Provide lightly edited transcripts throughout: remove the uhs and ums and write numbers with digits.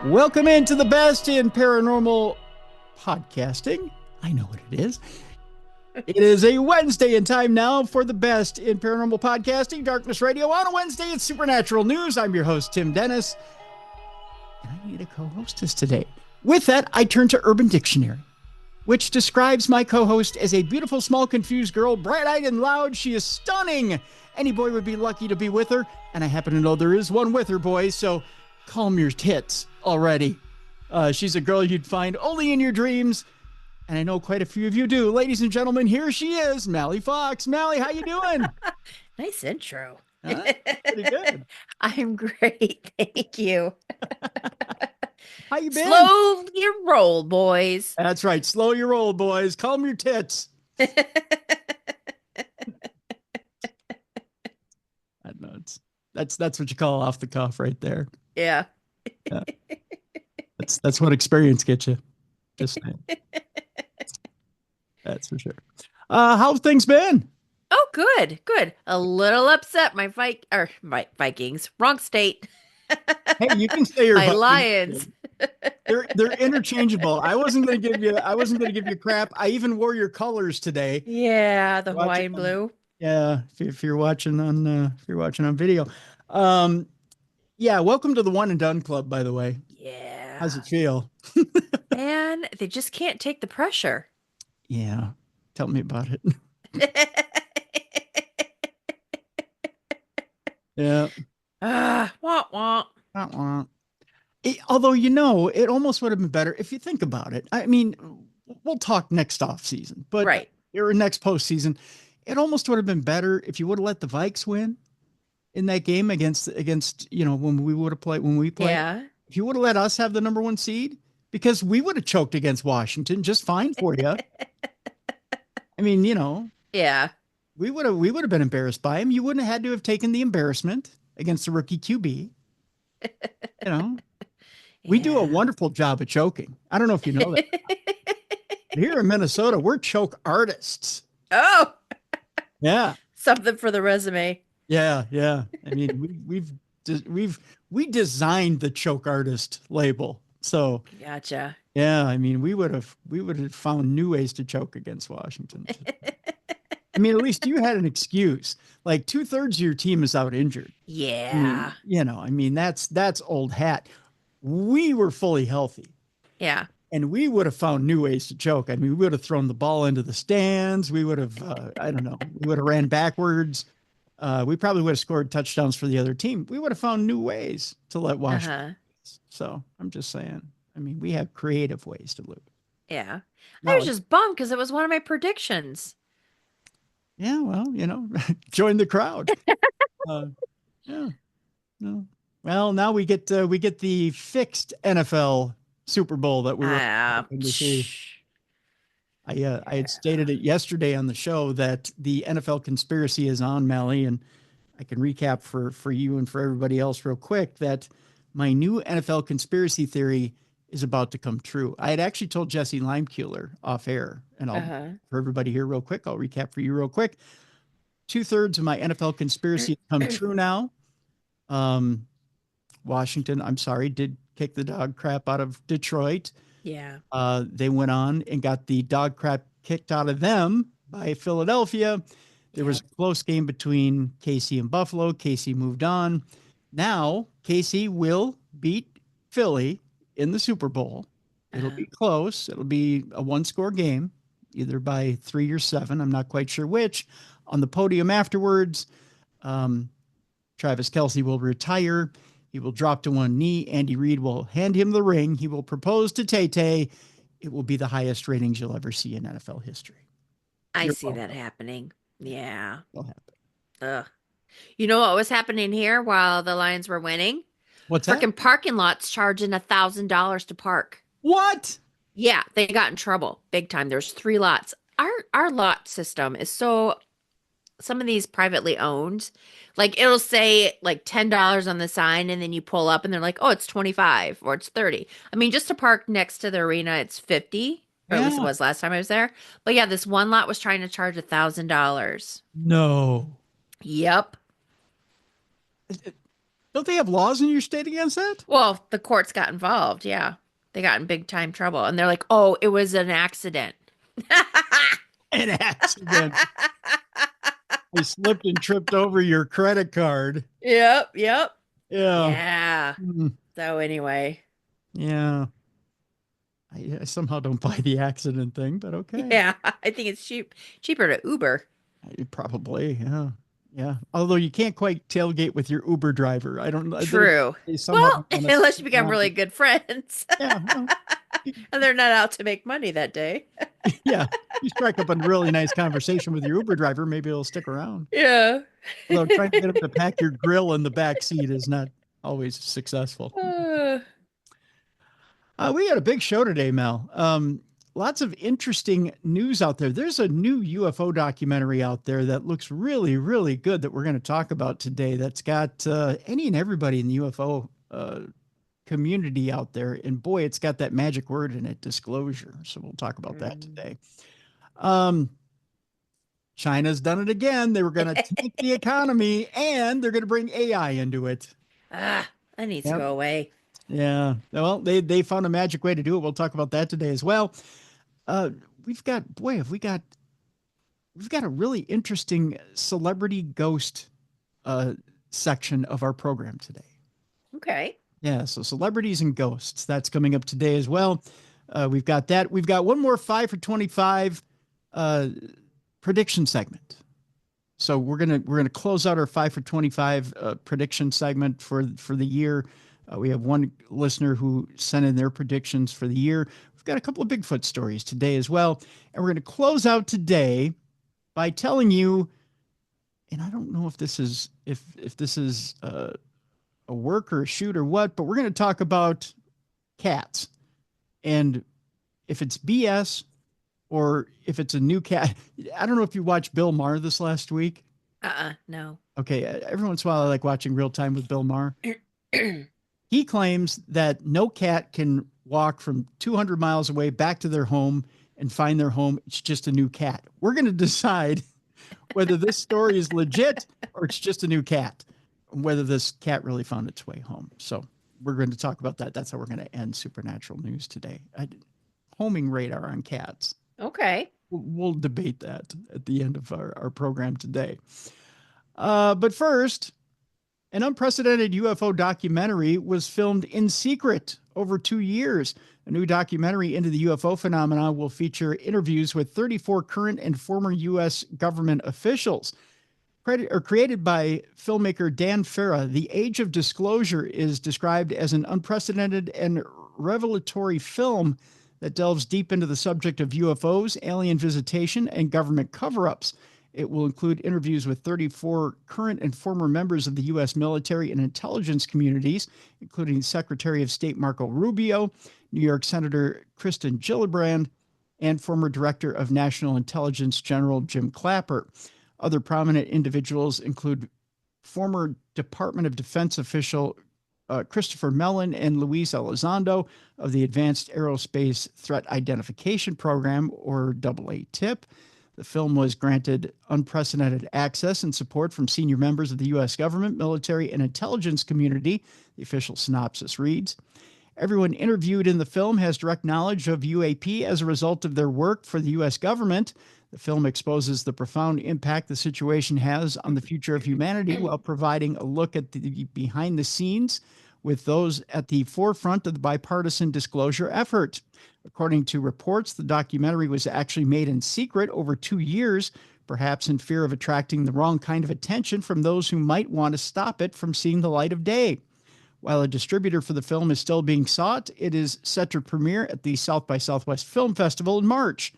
Welcome into the best in paranormal podcasting. I know what it is. It is a Wednesday in time now for the best in paranormal podcasting, Darkness Radio. On a Wednesday, it's Supernatural News. I'm your host, Tim Dennis. And I need a co-hostess today. With that, I turn to Urban Dictionary, which describes my co-host as a beautiful, small, confused girl, bright-eyed and loud. She is stunning. Any boy would be lucky to be with her. And I happen to know there is one with her, boys. So calm your tits already. She's a girl you'd find only in your dreams. And I know quite a few of you do. Ladies and gentlemen, here she is, Mallie Fox. Mallie, how you doing? Nice intro. Huh? Pretty good. I'm great. Thank you. How you been? Slow your roll, boys. That's right. Slow your roll, boys. Calm your tits. I know that's what you call off the cuff right there. Yeah. That's what experience gets you. Just saying. That's for sure. How's things been? Oh, good. A little upset. My Vikings. Wrong state. Hey, you can say your my Lions. They're interchangeable. I wasn't gonna give you crap. I even wore your colors today. Yeah, the Hawaiian blue. Yeah, if you're watching on video. Yeah, welcome to the One and Done Club, by the way. Yeah. How's it feel? Man, they just can't take the pressure. Yeah. Tell me about it. Yeah. Wah, wah. Although, it almost would have been better if you think about it. I mean, we'll talk next off season, but right. Or next postseason. It almost would have been better if you would have let the Vikes win in that game against when we played. Yeah. If you would have let us have the number one seed, because we would have choked against Washington just fine for you. I mean, Yeah. we would have been embarrassed by him. You wouldn't have had to have taken the embarrassment against the rookie QB. We do a wonderful job of choking. I don't know if you know that. Here in Minnesota, we're choke artists. Oh. Yeah. Something for the resume. Yeah. I mean, we designed the choke artist label. So Gotcha. yeah, I mean, we would have found new ways to choke against Washington. I mean, at least you had an excuse. Like 2/3 of your team is out injured. Yeah. I mean, that's old hat. We were fully healthy. Yeah. And we would have found new ways to choke. I mean, we would have thrown the ball into the stands. We would have, I don't know, we would have ran backwards. We probably would have scored touchdowns for the other team. We would have found new ways to let Washington. So I'm just saying, I mean, we have creative ways to lose. Yeah. I was just bummed because it was one of my predictions. Yeah, well, join the crowd. Yeah. No. Well, now we get the fixed NFL Super Bowl that we were hoping to see. I had stated it yesterday on the show that the NFL conspiracy is on, Mallie, and I can recap for you and for everybody else real quick that my new NFL conspiracy theory is about to come true. I had actually told Jesse Limekeeler off air, and for everybody here real quick, I'll recap for you real quick. 2/3 of my NFL conspiracy has come true now. Washington, I'm sorry, did kick the dog crap out of Detroit. Yeah. They went on and got the dog crap kicked out of them by Philadelphia. There was a close game between KC and Buffalo. KC moved on. Now, KC will beat Philly in the Super Bowl. It'll be close. It'll be a one-score game, either by 3 or 7. I'm not quite sure which. On the podium afterwards, Travis Kelce will retire. He will drop to one knee. Andy Reid will hand him the ring. He will propose to Tay-Tay. It will be the highest ratings you'll ever see in NFL history. I see that happening. Yeah. It'll happen. Ugh. You know what was happening here while the Lions were winning? What's that? Freaking parking lots charging $1,000 to park. What? Yeah, they got in trouble big time. There's 3 lots. Our lot system is so. Some of these privately owned, like it'll say like $10 on the sign, and then you pull up and they're like, oh, it's 25 or it's 30. I mean, just to park next to the arena, it's 50. Or at least it was last time I was there. But yeah, this one lot was trying to charge $1,000. No. Yep. Don't they have laws in your state against that? Well, the courts got involved. Yeah. They got in big time trouble. And they're like, oh, it was an accident. An accident. They slipped and tripped over your credit card. Yep. Yep. Yeah. Yeah. Mm, So, anyway. yeah. I somehow don't buy the accident thing, but okay. Yeah. I think it's cheaper to Uber. Probably. Yeah. Yeah. Although you can't quite tailgate with your Uber driver. I don't know. True. They somehow Well, want to unless you stick become around. really good friends Yeah. Well, and they're not out to make money that day. yeah. You strike up a really nice conversation with your Uber driver, maybe it'll stick around. Yeah. Although trying to get him to pack your grill in the back seat is not always successful. We got a big show today, Mel. Lots of interesting news out there. There's a new UFO documentary out there that looks really, really good that we're going to talk about today. That's got any and everybody in the UFO community out there. And boy, it's got that magic word in it, disclosure. So we'll talk about that today. China's done it again. They were going to tank the economy and they're going to bring AI into it. That needs to go away. Yeah. Well, they found a magic way to do it. We'll talk about that today as well. We've got a really interesting celebrity ghost section of our program today. Okay. Yeah. So celebrities and ghosts, that's coming up today as well. We've got that. We've got one more 5 for 25 prediction segment. So we're gonna close out our 5 for 25 prediction segment for the year. We have one listener who sent in their predictions for the year. We've got a couple of Bigfoot stories today as well, and we're going to close out today by telling you. And I don't know if this is a work or a shoot or what, but we're going to talk about cats and if it's BS or if it's a new cat. I don't know if you watched Bill Maher this last week. No. Okay. Every once in a while, I like watching Real Time with Bill Maher. He claims that no cat can walk from 200 miles away back to their home and find their home. It's just a new cat. We're going to decide whether this story is legit or it's just a new cat, whether this cat really found its way home. So we're going to talk about that. That's how we're going to end Supernatural News today. Homing radar on cats. Okay. We'll debate that at the end of our program today. But first, an unprecedented UFO documentary was filmed in secret over 2 years. A new documentary into the UFO phenomena will feature interviews with 34 current and former U.S. government officials. Created by filmmaker Dan Farah, The Age of Disclosure is described as an unprecedented and revelatory film that delves deep into the subject of UFOs, alien visitation, and government cover-ups. It will include interviews with 34 current and former members of the U.S. military and intelligence communities, including Secretary of State Marco Rubio, New York Senator Kristen Gillibrand, and former Director of National Intelligence General Jim Clapper. Other prominent individuals include former Department of Defense official Christopher Mellon and Luis Elizondo of the Advanced Aerospace Threat Identification Program, or AA-TIP. The film was granted unprecedented access and support from senior members of the U.S. government, military, and intelligence community. The official synopsis reads, everyone interviewed in the film has direct knowledge of UAP as a result of their work for the U.S. government. The film exposes the profound impact the situation has on the future of humanity while providing a look at the behind the scenes with those at the forefront of the bipartisan disclosure effort. According to reports, the documentary was actually made in secret over 2 years, perhaps in fear of attracting the wrong kind of attention from those who might want to stop it from seeing the light of day. While a distributor for the film is still being sought, it is set to premiere at the South by Southwest Film Festival in March.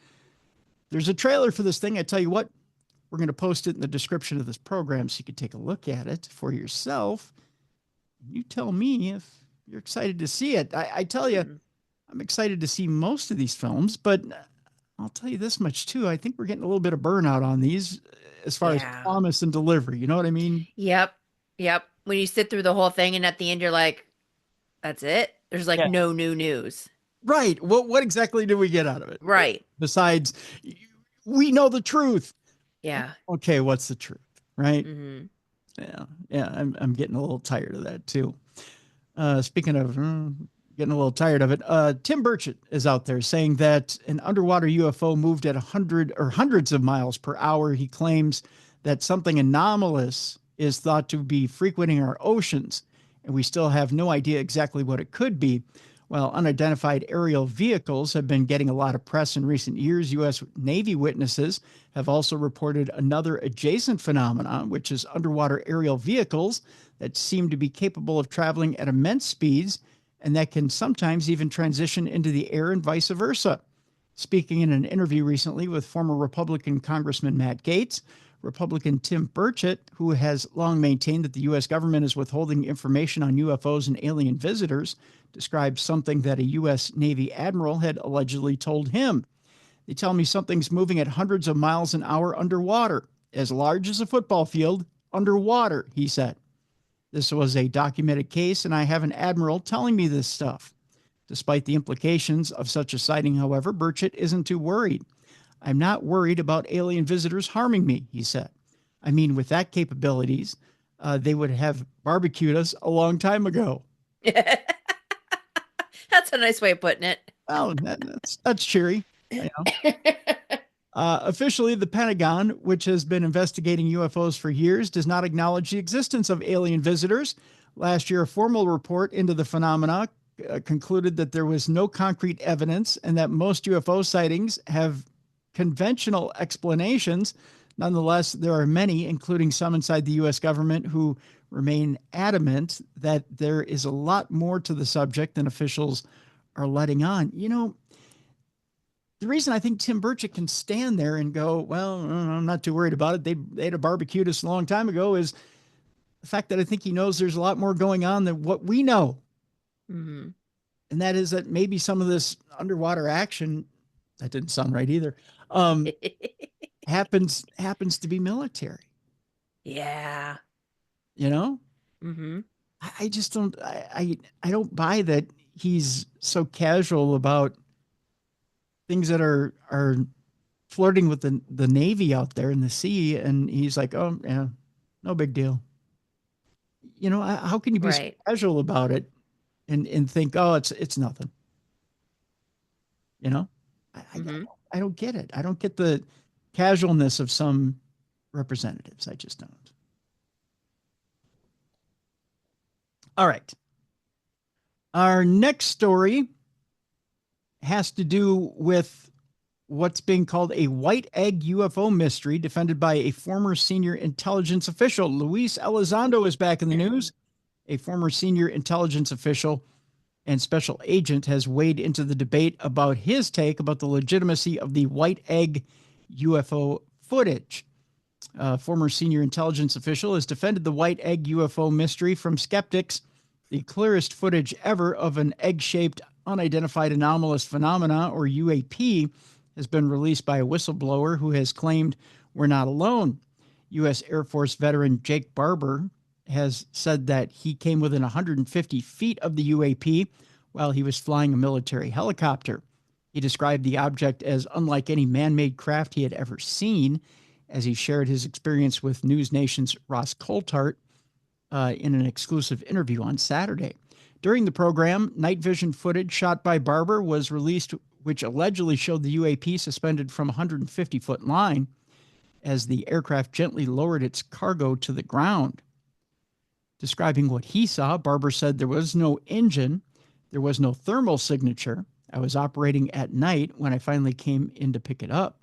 There's a trailer for this thing. I tell you what, we're going to post it in the description of this program so you can take a look at it for yourself. You tell me if you're excited to see it. I tell you, I'm excited to see most of these films, but I'll tell you this much too. I think we're getting a little bit of burnout on these as far as promise and delivery. You know what I mean? Yep. When you sit through the whole thing and at the end you're like, that's it? There's like no new news. Right. What exactly do we get out of it? Right. Besides, we know the truth. Yeah. Okay, what's the truth? Right? Mm-hmm. Yeah, I'm getting a little tired of that too. Speaking of getting a little tired of it, Tim Burchett is out there saying that an underwater UFO moved at 100 or hundreds of miles per hour. He claims that something anomalous is thought to be frequenting our oceans, and we still have no idea exactly what it could be. While unidentified aerial vehicles have been getting a lot of press in recent years, U.S. Navy witnesses have also reported another adjacent phenomenon, which is underwater aerial vehicles that seem to be capable of traveling at immense speeds and that can sometimes even transition into the air and vice versa. Speaking in an interview recently with former Republican Congressman Matt Gaetz, Republican Tim Burchett, who has long maintained that the U.S. government is withholding information on UFOs and alien visitors, described something that a U.S. Navy admiral had allegedly told him. They tell me something's moving at hundreds of miles an hour underwater, as large as a football field, underwater, he said. This was a documented case, and I have an admiral telling me this stuff. Despite the implications of such a sighting, however, Burchett isn't too worried. I'm not worried about alien visitors harming me, he said. I mean, with that capabilities, they would have barbecued us a long time ago. That's a nice way of putting it. Well, that's cheery. You know? Officially, the Pentagon, which has been investigating UFOs for years, does not acknowledge the existence of alien visitors. Last year, a formal report into the phenomena concluded that there was no concrete evidence and that most UFO sightings have conventional explanations. Nonetheless, there are many, including some inside the U.S. government, who remain adamant that there is a lot more to the subject than officials are letting on. You know, the reason I think Tim Burchett can stand there and go, well, I'm not too worried about it. They'd have barbecued us a long time ago is the fact that I think he knows there's a lot more going on than what we know. Mm-hmm. And that is that maybe some of this underwater action, that didn't sound right either, happens to be military. Yeah. You know? Mm-hmm. I just don't, I don't buy that he's so casual about things that are flirting with the Navy out there in the sea. And he's like, oh, yeah, no big deal. You know, how can you be so Right. casual about it and think, oh, it's nothing? You know, Mm-hmm. I don't get it. I don't get the casualness of some representatives. I just don't. All right. Our next story has to do with what's being called a white egg UFO mystery defended by a former senior intelligence official. Luis Elizondo is back in the news. A former senior intelligence official and special agent has weighed into the debate about his take about the legitimacy of the white egg UFO footage. Former senior intelligence official has defended the white egg UFO mystery from skeptics. The clearest footage ever of an egg-shaped unidentified anomalous phenomena, or UAP, has been released by a whistleblower who has claimed we're not alone. U.S. Air Force veteran Jake Barber has said that he came within 150 feet of the UAP while he was flying a military helicopter. He described the object as unlike any man-made craft he had ever seen, as he shared his experience with News Nation's Ross Coulthart in an exclusive interview on Saturday. During the program, night vision footage shot by Barber was released, which allegedly showed the UAP suspended from a 150-foot line as the aircraft gently lowered its cargo to the ground. Describing what he saw, Barber said there was no engine, there was no thermal signature. I was operating at night when I finally came in to pick it up.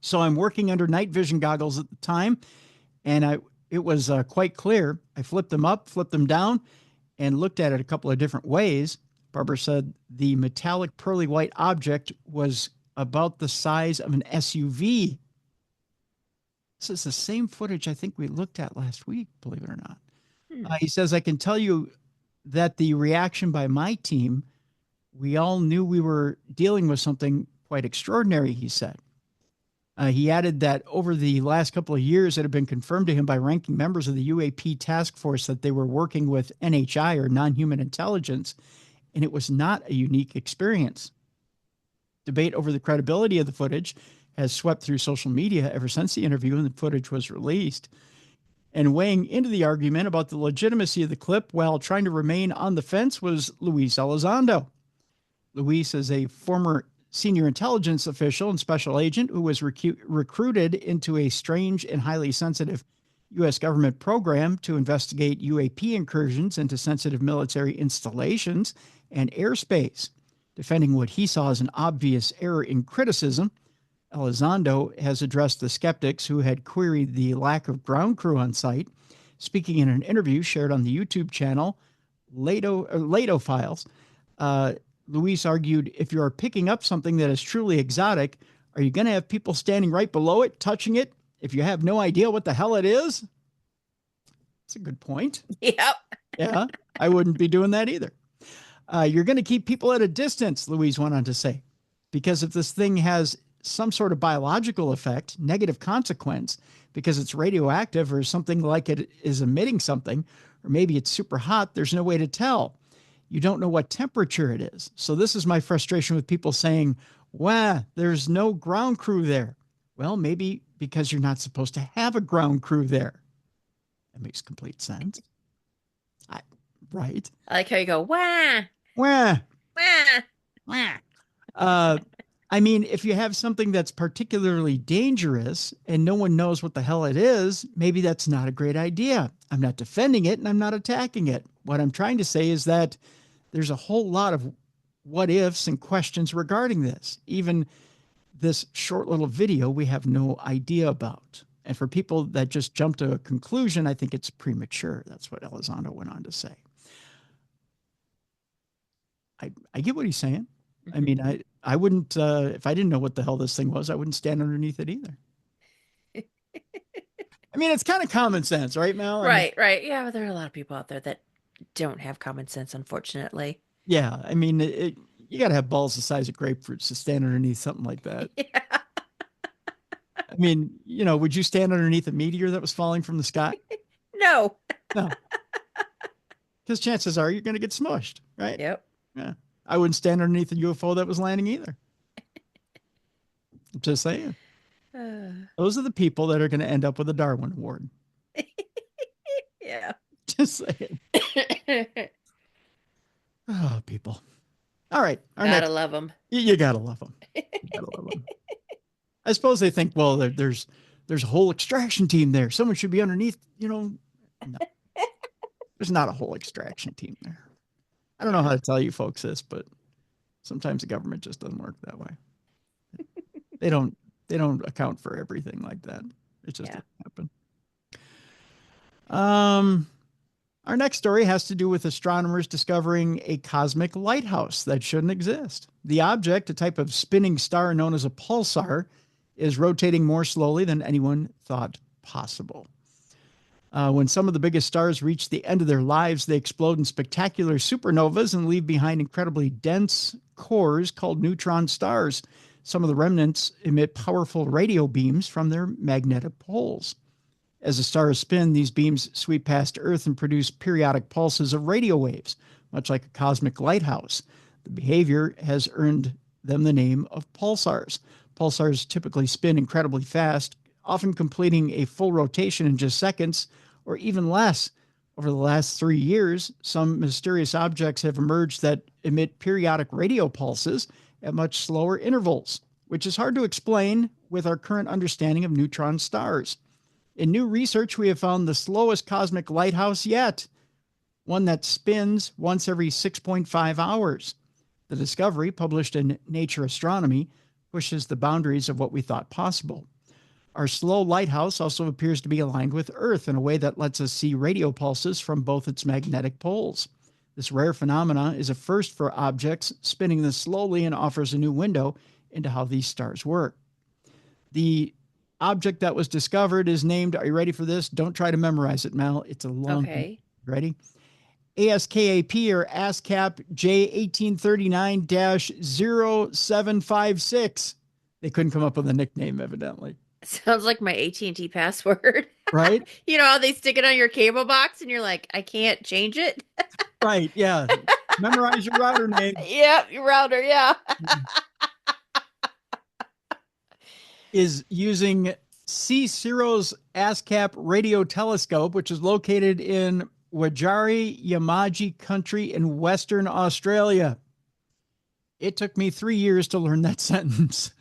So I'm working under night vision goggles at the time, and it was quite clear. I flipped them up, flipped them down, and looked at it a couple of different ways. Barber said the metallic pearly white object was about the size of an SUV. This is the same footage I think we looked at last week, believe it or not. He says, I can tell you that the reaction by my team, we all knew we were dealing with something quite extraordinary, he said. He added that over the last couple of years, it had been confirmed to him by ranking members of the UAP task force that they were working with NHI, or non-human intelligence, and it was not a unique experience. Debate over the credibility of the footage has swept through social media ever since the interview and the footage was released. And weighing into the argument about the legitimacy of the clip while trying to remain on the fence was Luis Elizondo. Luis is a former senior intelligence official and special agent who was recruited into a strange and highly sensitive U.S. government program to investigate UAP incursions into sensitive military installations and airspace. Defending what he saw as an obvious error in criticism, Elizondo has addressed the skeptics who had queried the lack of ground crew on site. Speaking in an interview shared on the YouTube channel, Lato Files, Luis argued, if you are picking up something that is truly exotic, are you going to have people standing right below it, touching it, if you have no idea what the hell it is? That's a good point. Yep. Yeah, I wouldn't be doing that either. You're going to keep people at a distance, Luis went on to say, because if this thing has some sort of biological effect, negative consequence, because it's radioactive or something like it is emitting something, or maybe it's super hot, there's no way to tell. You don't know what temperature it is. So this is my frustration with people saying, wow, there's no ground crew there. Well, maybe because you're not supposed to have a ground crew there. That makes complete sense. Right. I like how you go, wah, Wah. wah. I mean, if you have something that's particularly dangerous and no one knows what the hell it is, maybe that's not a great idea. I'm not defending it and I'm not attacking it. What I'm trying to say is that there's a whole lot of what ifs and questions regarding this. Even this short little video we have no idea about. And for people that just jump to a conclusion, I think it's premature. That's what Elizondo went on to say. I get what he's saying. I mean, I wouldn't, if I didn't know what the hell this thing was, I wouldn't stand underneath it either. I mean, it's kind of common sense, right, Mal? Right. Yeah, but there are a lot of people out there that don't have common sense, unfortunately. Yeah, I mean, you got to have balls the size of grapefruits to stand underneath something like that. Yeah. I mean, would you stand underneath a meteor that was falling from the sky? No. No. Because chances are you're going to get smushed, right? Yep. Yeah. I wouldn't stand underneath a UFO that was landing either. I'm just saying. Those are the people that are going to end up with a Darwin Award. Yeah. Just saying. Oh, people. All right. Gotta love them. You gotta love them. You gotta love them. I suppose they think, well, there's a whole extraction team there. Someone should be underneath, No. There's not a whole extraction team there. I don't know how to tell you folks this, but sometimes the government just doesn't work that way. They don't account for everything like that. It just doesn't happen. Our next story has to do with astronomers discovering a cosmic lighthouse that shouldn't exist. The object, a type of spinning star known as a pulsar, is rotating more slowly than anyone thought possible. When some of the biggest stars reach the end of their lives, they explode in spectacular supernovas and leave behind incredibly dense cores called neutron stars. Some of the remnants emit powerful radio beams from their magnetic poles. As the stars spin, these beams sweep past Earth and produce periodic pulses of radio waves, much like a cosmic lighthouse. The behavior has earned them the name of pulsars. Pulsars typically spin incredibly fast, often completing a full rotation in just seconds or even less. Over the last 3 years, some mysterious objects have emerged that emit periodic radio pulses at much slower intervals, which is hard to explain with our current understanding of neutron stars. In new research, we have found the slowest cosmic lighthouse yet, one that spins once every 6.5 hours. The discovery, published in Nature Astronomy, pushes the boundaries of what we thought possible. Our slow lighthouse also appears to be aligned with Earth in a way that lets us see radio pulses from both its magnetic poles. This rare phenomena is a first for objects spinning this slowly and offers a new window into how these stars work. The object that was discovered is named, are you ready for this? Don't try to memorize it, Mal. It's a long Okay. Ready? ASKAP or ASCAP J1839-0756. They couldn't come up with a nickname, evidently. Sounds like my AT&T password. Right? You know how they stick it on your cable box and you're like, I can't change it? Right, yeah. Memorize your router name. Yep, your router, yeah. Is using Cicero's ASCAP radio telescope, which is located in Wajari Yamaji country in Western Australia. It took me 3 years to learn that sentence.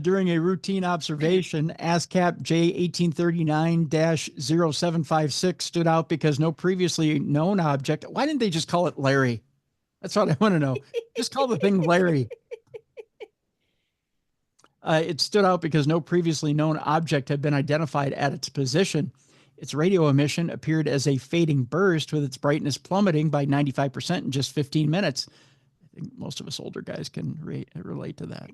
During a routine observation, ASCAP J1839-0756 stood out because no previously known object. Why didn't they just call it Larry? That's what I want to know. Just call the thing Larry. It stood out because no previously known object had been identified at its position. Its radio emission appeared as a fading burst, with its brightness plummeting by 95% in just 15 minutes. I think most of us older guys can relate to that.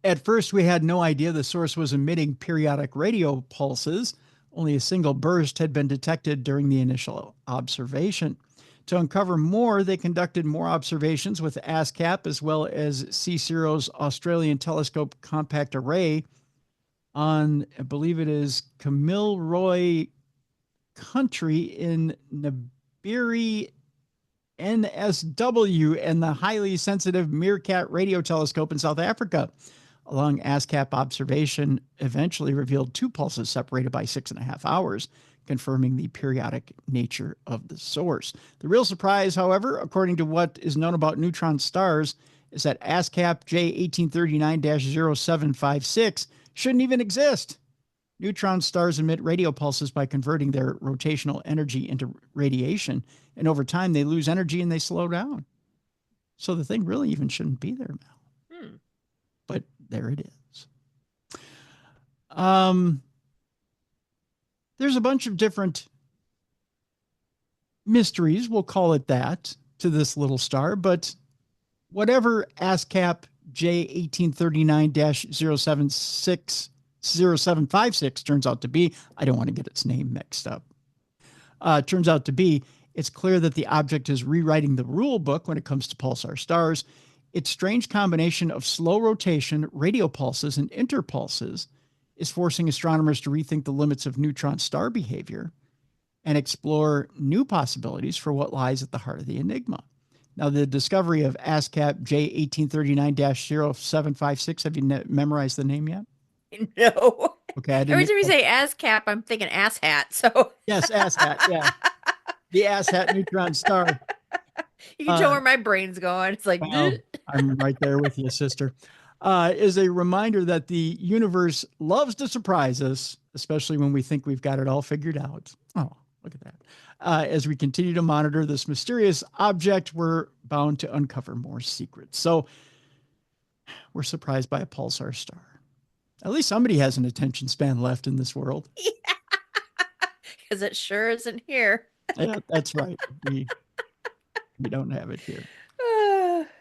At first, we had no idea the source was emitting periodic radio pulses. Only a single burst had been detected during the initial observation. To uncover more, they conducted more observations with ASCAP as well as Cicero's Australian Telescope Compact Array on, I believe it is Camilroy Country in Nabiri, NSW, and the highly sensitive Meerkat Radio Telescope in South Africa. A long ASCAP observation eventually revealed 2 pulses separated by 6.5 hours, confirming the periodic nature of the source. The real surprise, however, according to what is known about neutron stars, is that ASCAP J1839-0756 shouldn't even exist. Neutron stars emit radio pulses by converting their rotational energy into radiation, and over time they lose energy and they slow down. So the thing really even shouldn't be there, Mal. But there it is. There's a bunch of different mysteries, we'll call it that, to this little star, but whatever ASCAP J1839-0756 turns out to be, I don't want to get its name mixed up, turns out to be, it's clear that the object is rewriting the rule book when it comes to pulsar stars. Its strange combination of slow rotation, radio pulses, and interpulses is forcing astronomers to rethink the limits of neutron star behavior and explore new possibilities for what lies at the heart of the enigma. Now, the discovery of ASCAP J1839-0756, have you memorized the name yet? No. Okay. Every time you say ASCAP, I'm thinking asshat. So yes, asshat. Yeah. The asshat neutron star. You can tell where my brain's going. It's like, well, I'm right there with you, sister. Is a reminder that the universe loves to surprise us, especially when we think we've got it all figured out. Oh, look at that. As we continue to monitor this mysterious object, we're bound to uncover more secrets. So we're surprised by a pulsar star. At least somebody has an attention span left in this world. Yeah. Because it sure isn't here. Yeah, that's right. We don't have it here.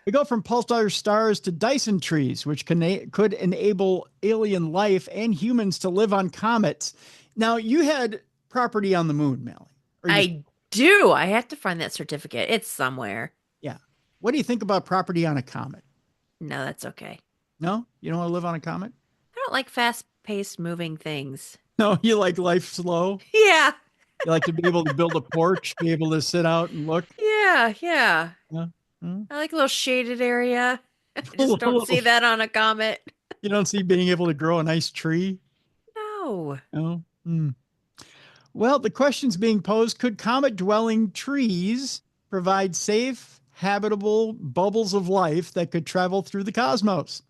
We go from pulsar stars to Dyson trees, which could enable alien life and humans to live on comets. Now, you had property on the moon, Mallie. I do. I have to find that certificate. It's somewhere. Yeah. What do you think about property on a comet? No, that's okay. No? You don't want to live on a comet? I don't like fast-paced moving things. No, you like life slow? Yeah. You like to be able to build a porch, be able to sit out and look? Yeah. Yeah. I like a little shaded area. I just don't see that on a comet. You don't see being able to grow a nice tree? No. No? Well, the question's being posed, could comet-dwelling trees provide safe, habitable bubbles of life that could travel through the cosmos?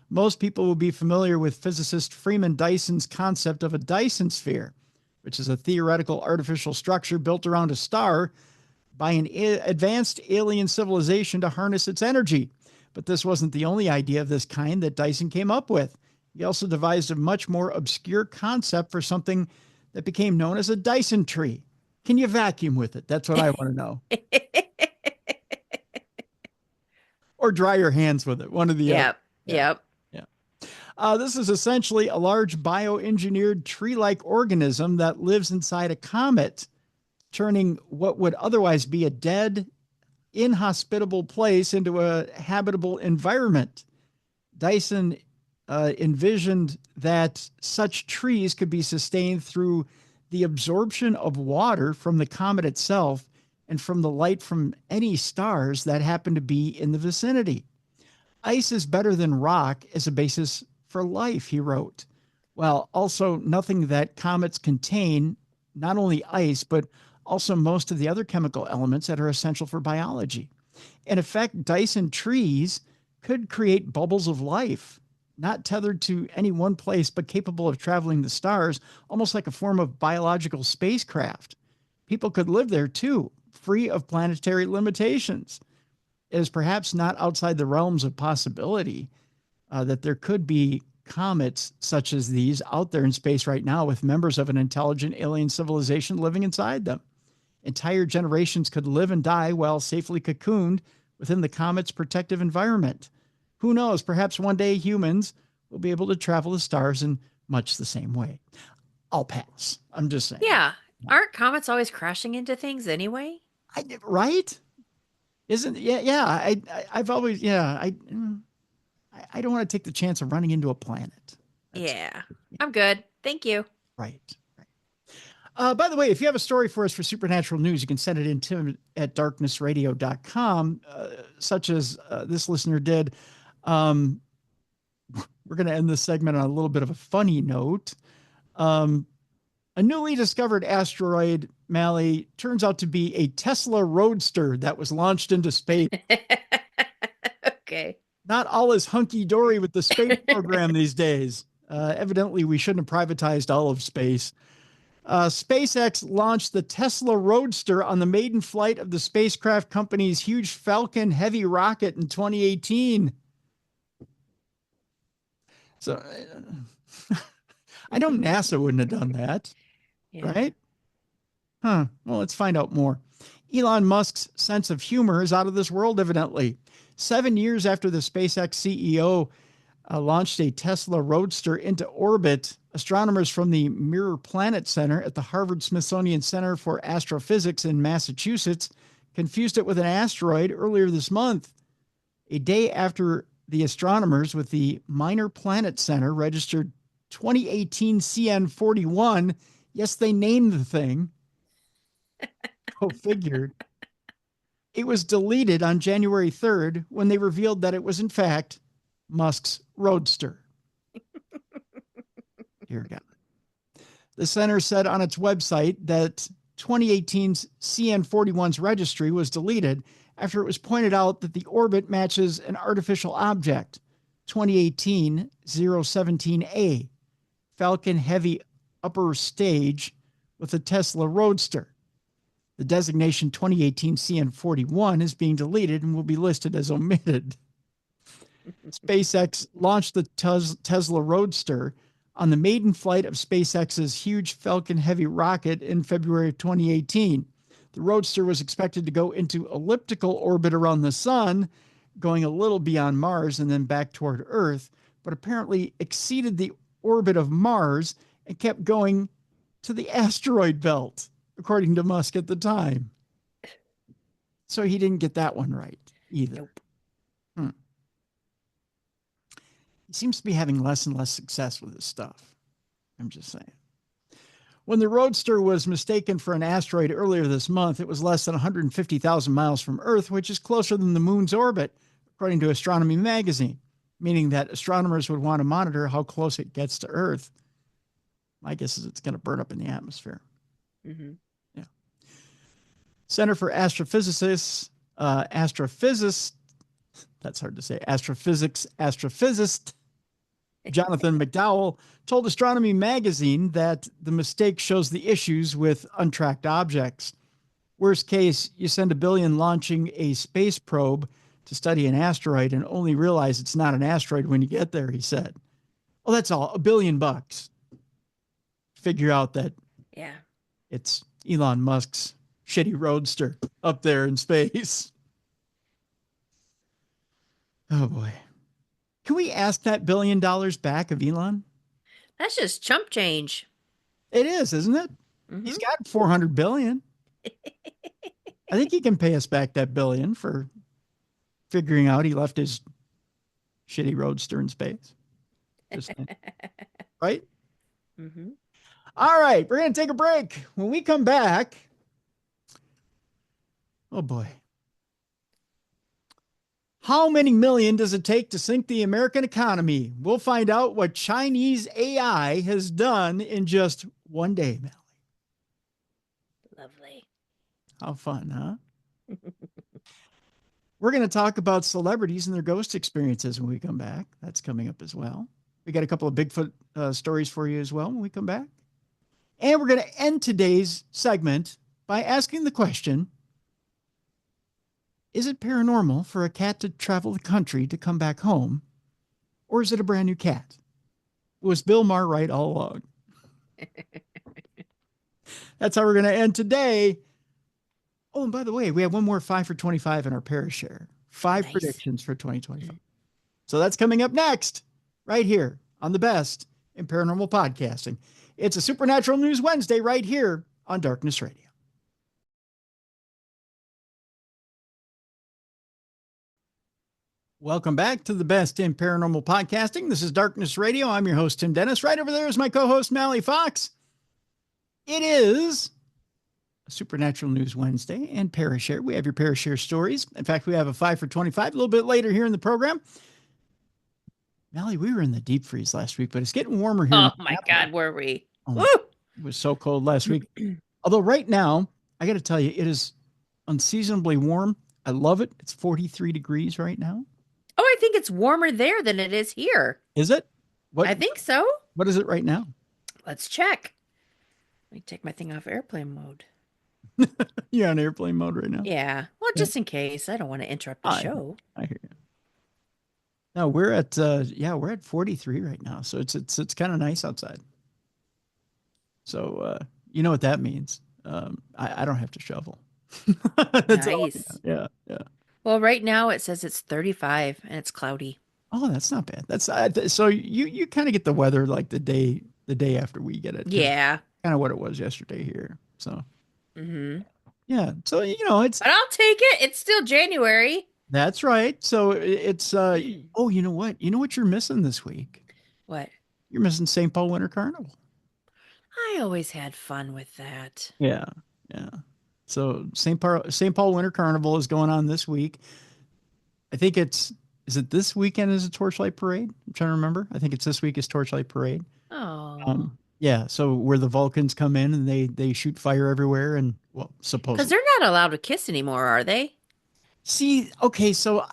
Most people will be familiar with physicist Freeman Dyson's concept of a Dyson sphere, which is a theoretical artificial structure built around a star by an advanced alien civilization to harness its energy. But this wasn't the only idea of this kind that Dyson came up with. He also devised a much more obscure concept for something that became known as a Dyson tree. Can you vacuum with it? That's what I want to know. Or dry your hands with it. One of the other. Yep. This is essentially a large bioengineered tree-like organism that lives inside a comet, turning what would otherwise be a dead, inhospitable place into a habitable environment. Dyson envisioned that such trees could be sustained through the absorption of water from the comet itself and from the light from any stars that happen to be in the vicinity. Ice is better than rock as a basis for life, he wrote. Well, also nothing that comets contain, not only ice, but also most of the other chemical elements that are essential for biology. In effect, Dyson trees could create bubbles of life, not tethered to any one place, but capable of traveling the stars, almost like a form of biological spacecraft. People could live there too, free of planetary limitations. It is perhaps not outside the realms of possibility that there could be comets such as these out there in space right now with members of an intelligent alien civilization living inside them. Entire generations could live and die while safely cocooned within the comet's protective environment. Who knows? Perhaps one day humans will be able to travel the stars in much the same way. I'll pass. I'm just saying. Yeah. Aren't comets always crashing into things anyway? Right? Isn't yeah? I've always I don't want to take the chance of running into a planet. Yeah. I'm good. Thank you. Right. By the way, if you have a story for us for Supernatural News, you can send it in to at darknessradio.com, such as this listener did. We're going to end this segment on a little bit of a funny note. A newly discovered asteroid, Mallie, turns out to be a Tesla Roadster that was launched into space. Okay. Not all is hunky-dory with the space program these days. Evidently, we shouldn't have privatized all of space. SpaceX launched the Tesla Roadster on the maiden flight of the spacecraft company's huge Falcon Heavy rocket in 2018. So I know NASA wouldn't have done that, right? Huh. Well, let's find out more. Elon Musk's sense of humor is out of this world, evidently. 7 years after the SpaceX CEO launched a Tesla Roadster into orbit, astronomers from the Mirror Planet Center at the Harvard-Smithsonian Center for Astrophysics in Massachusetts confused it with an asteroid earlier this month. A day after the astronomers with the Minor Planet Center registered 2018 CN41. Yes, they named the thing. Go figured. It was deleted on January 3rd when they revealed that it was, in fact, Musk's Roadster. Dear God. The center said on its website that 2018's CN41's registry was deleted after it was pointed out that the orbit matches an artificial object, 2018 017A, Falcon Heavy upper stage with a Tesla Roadster. The designation 2018 CN41 is being deleted and will be listed as omitted. SpaceX launched the Tesla Roadster on the maiden flight of SpaceX's huge Falcon Heavy rocket in February of 2018. The Roadster was expected to go into elliptical orbit around the sun, going a little beyond Mars and then back toward Earth, but apparently exceeded the orbit of Mars and kept going to the asteroid belt, according to Musk at the time. So he didn't get that one right either. Nope. He seems to be having less and less success with his stuff. I'm just saying. When the Roadster was mistaken for an asteroid earlier this month, it was less than 150,000 miles from Earth, which is closer than the moon's orbit, according to Astronomy Magazine, meaning that astronomers would want to monitor how close it gets to Earth. My guess is it's going to burn up in the atmosphere. Mm-hmm. Yeah. Center for Astrophysicists, that's hard to say, astrophysicist Jonathan McDowell told Astronomy Magazine that the mistake shows the issues with untracked objects. Worst case, you send $1 billion launching a space probe to study an asteroid and only realize it's not an asteroid when you get there, he said. Well, that's all, $1 billion. Figure out that it's Elon Musk's shitty Roadster up there in space. Oh, boy. Can we ask that $1 billion back of Elon? That's just chump change. It is, isn't it? Mm-hmm. He's got $400 billion. I think he can pay us back that $1 billion for figuring out he left his shitty Roadster in space. Right? Mm-hmm. All right, we're going to take a break. When we come back, oh boy. How many million does it take to sink the American economy? We'll find out what Chinese AI has done in just one day, Mallie. Lovely. How fun, huh? We're going to talk about celebrities and their ghost experiences when we come back. That's coming up as well. We got a couple of Bigfoot stories for you as well when we come back. And we're going to end today's segment by asking the question, is it paranormal for a cat to travel the country to come back home? Or is it a brand new cat? Was Bill Maher right all along? That's how we're going to end today. Oh, and by the way, we have one more 5 for 25 in our Parashare. 5 Nice. predictions for 2025. So that's coming up next, right here on the best in paranormal podcasting. It's a Supernatural News Wednesday right here on Darkness Radio. Welcome back to the best in paranormal podcasting. This is Darkness Radio. I'm your host, Tim Dennis. Right over there is my co-host, Mallie Fox. It is a Supernatural News Wednesday and Parashare. We have your Parashare stories. In fact, we have a 5 for 25 a little bit later here in the program. Mallie, we were in the deep freeze last week, but it's getting warmer here. Oh my God, were we? Oh, it was so cold last week. Although right now, I got to tell you, it is unseasonably warm. I love it. It's 43 degrees right now. Oh, I think it's warmer there than it is here. Is it? What, I think so. What is it right now? Let's check. Let me take my thing off airplane mode. You're on airplane mode right now? Yeah. Well, just in case. I don't want to interrupt the show. I hear you. No, we're at we're at 43 right now. So it's kind of nice outside. So you know what that means. I don't have to shovel. Nice. Yeah. Well, right now it says it's 35 and it's cloudy. Oh, that's not bad. That's so you kind of get the weather like the day after we get it. Yeah. Kind of what it was yesterday here. So yeah. So it's. But I'll take it. It's still January. That's right. So it's oh, you know what? You know what you're missing this week? What? You're missing St. Paul Winter Carnival. I always had fun with that. Yeah. So St. Paul Winter Carnival is going on this week. I think is it this weekend is a Torchlight Parade? I'm trying to remember. I think it's this week is Torchlight Parade. Oh. Yeah. So where the Vulcans come in and they shoot fire everywhere and supposedly. Because they're not allowed to kiss anymore, are they? See, okay, so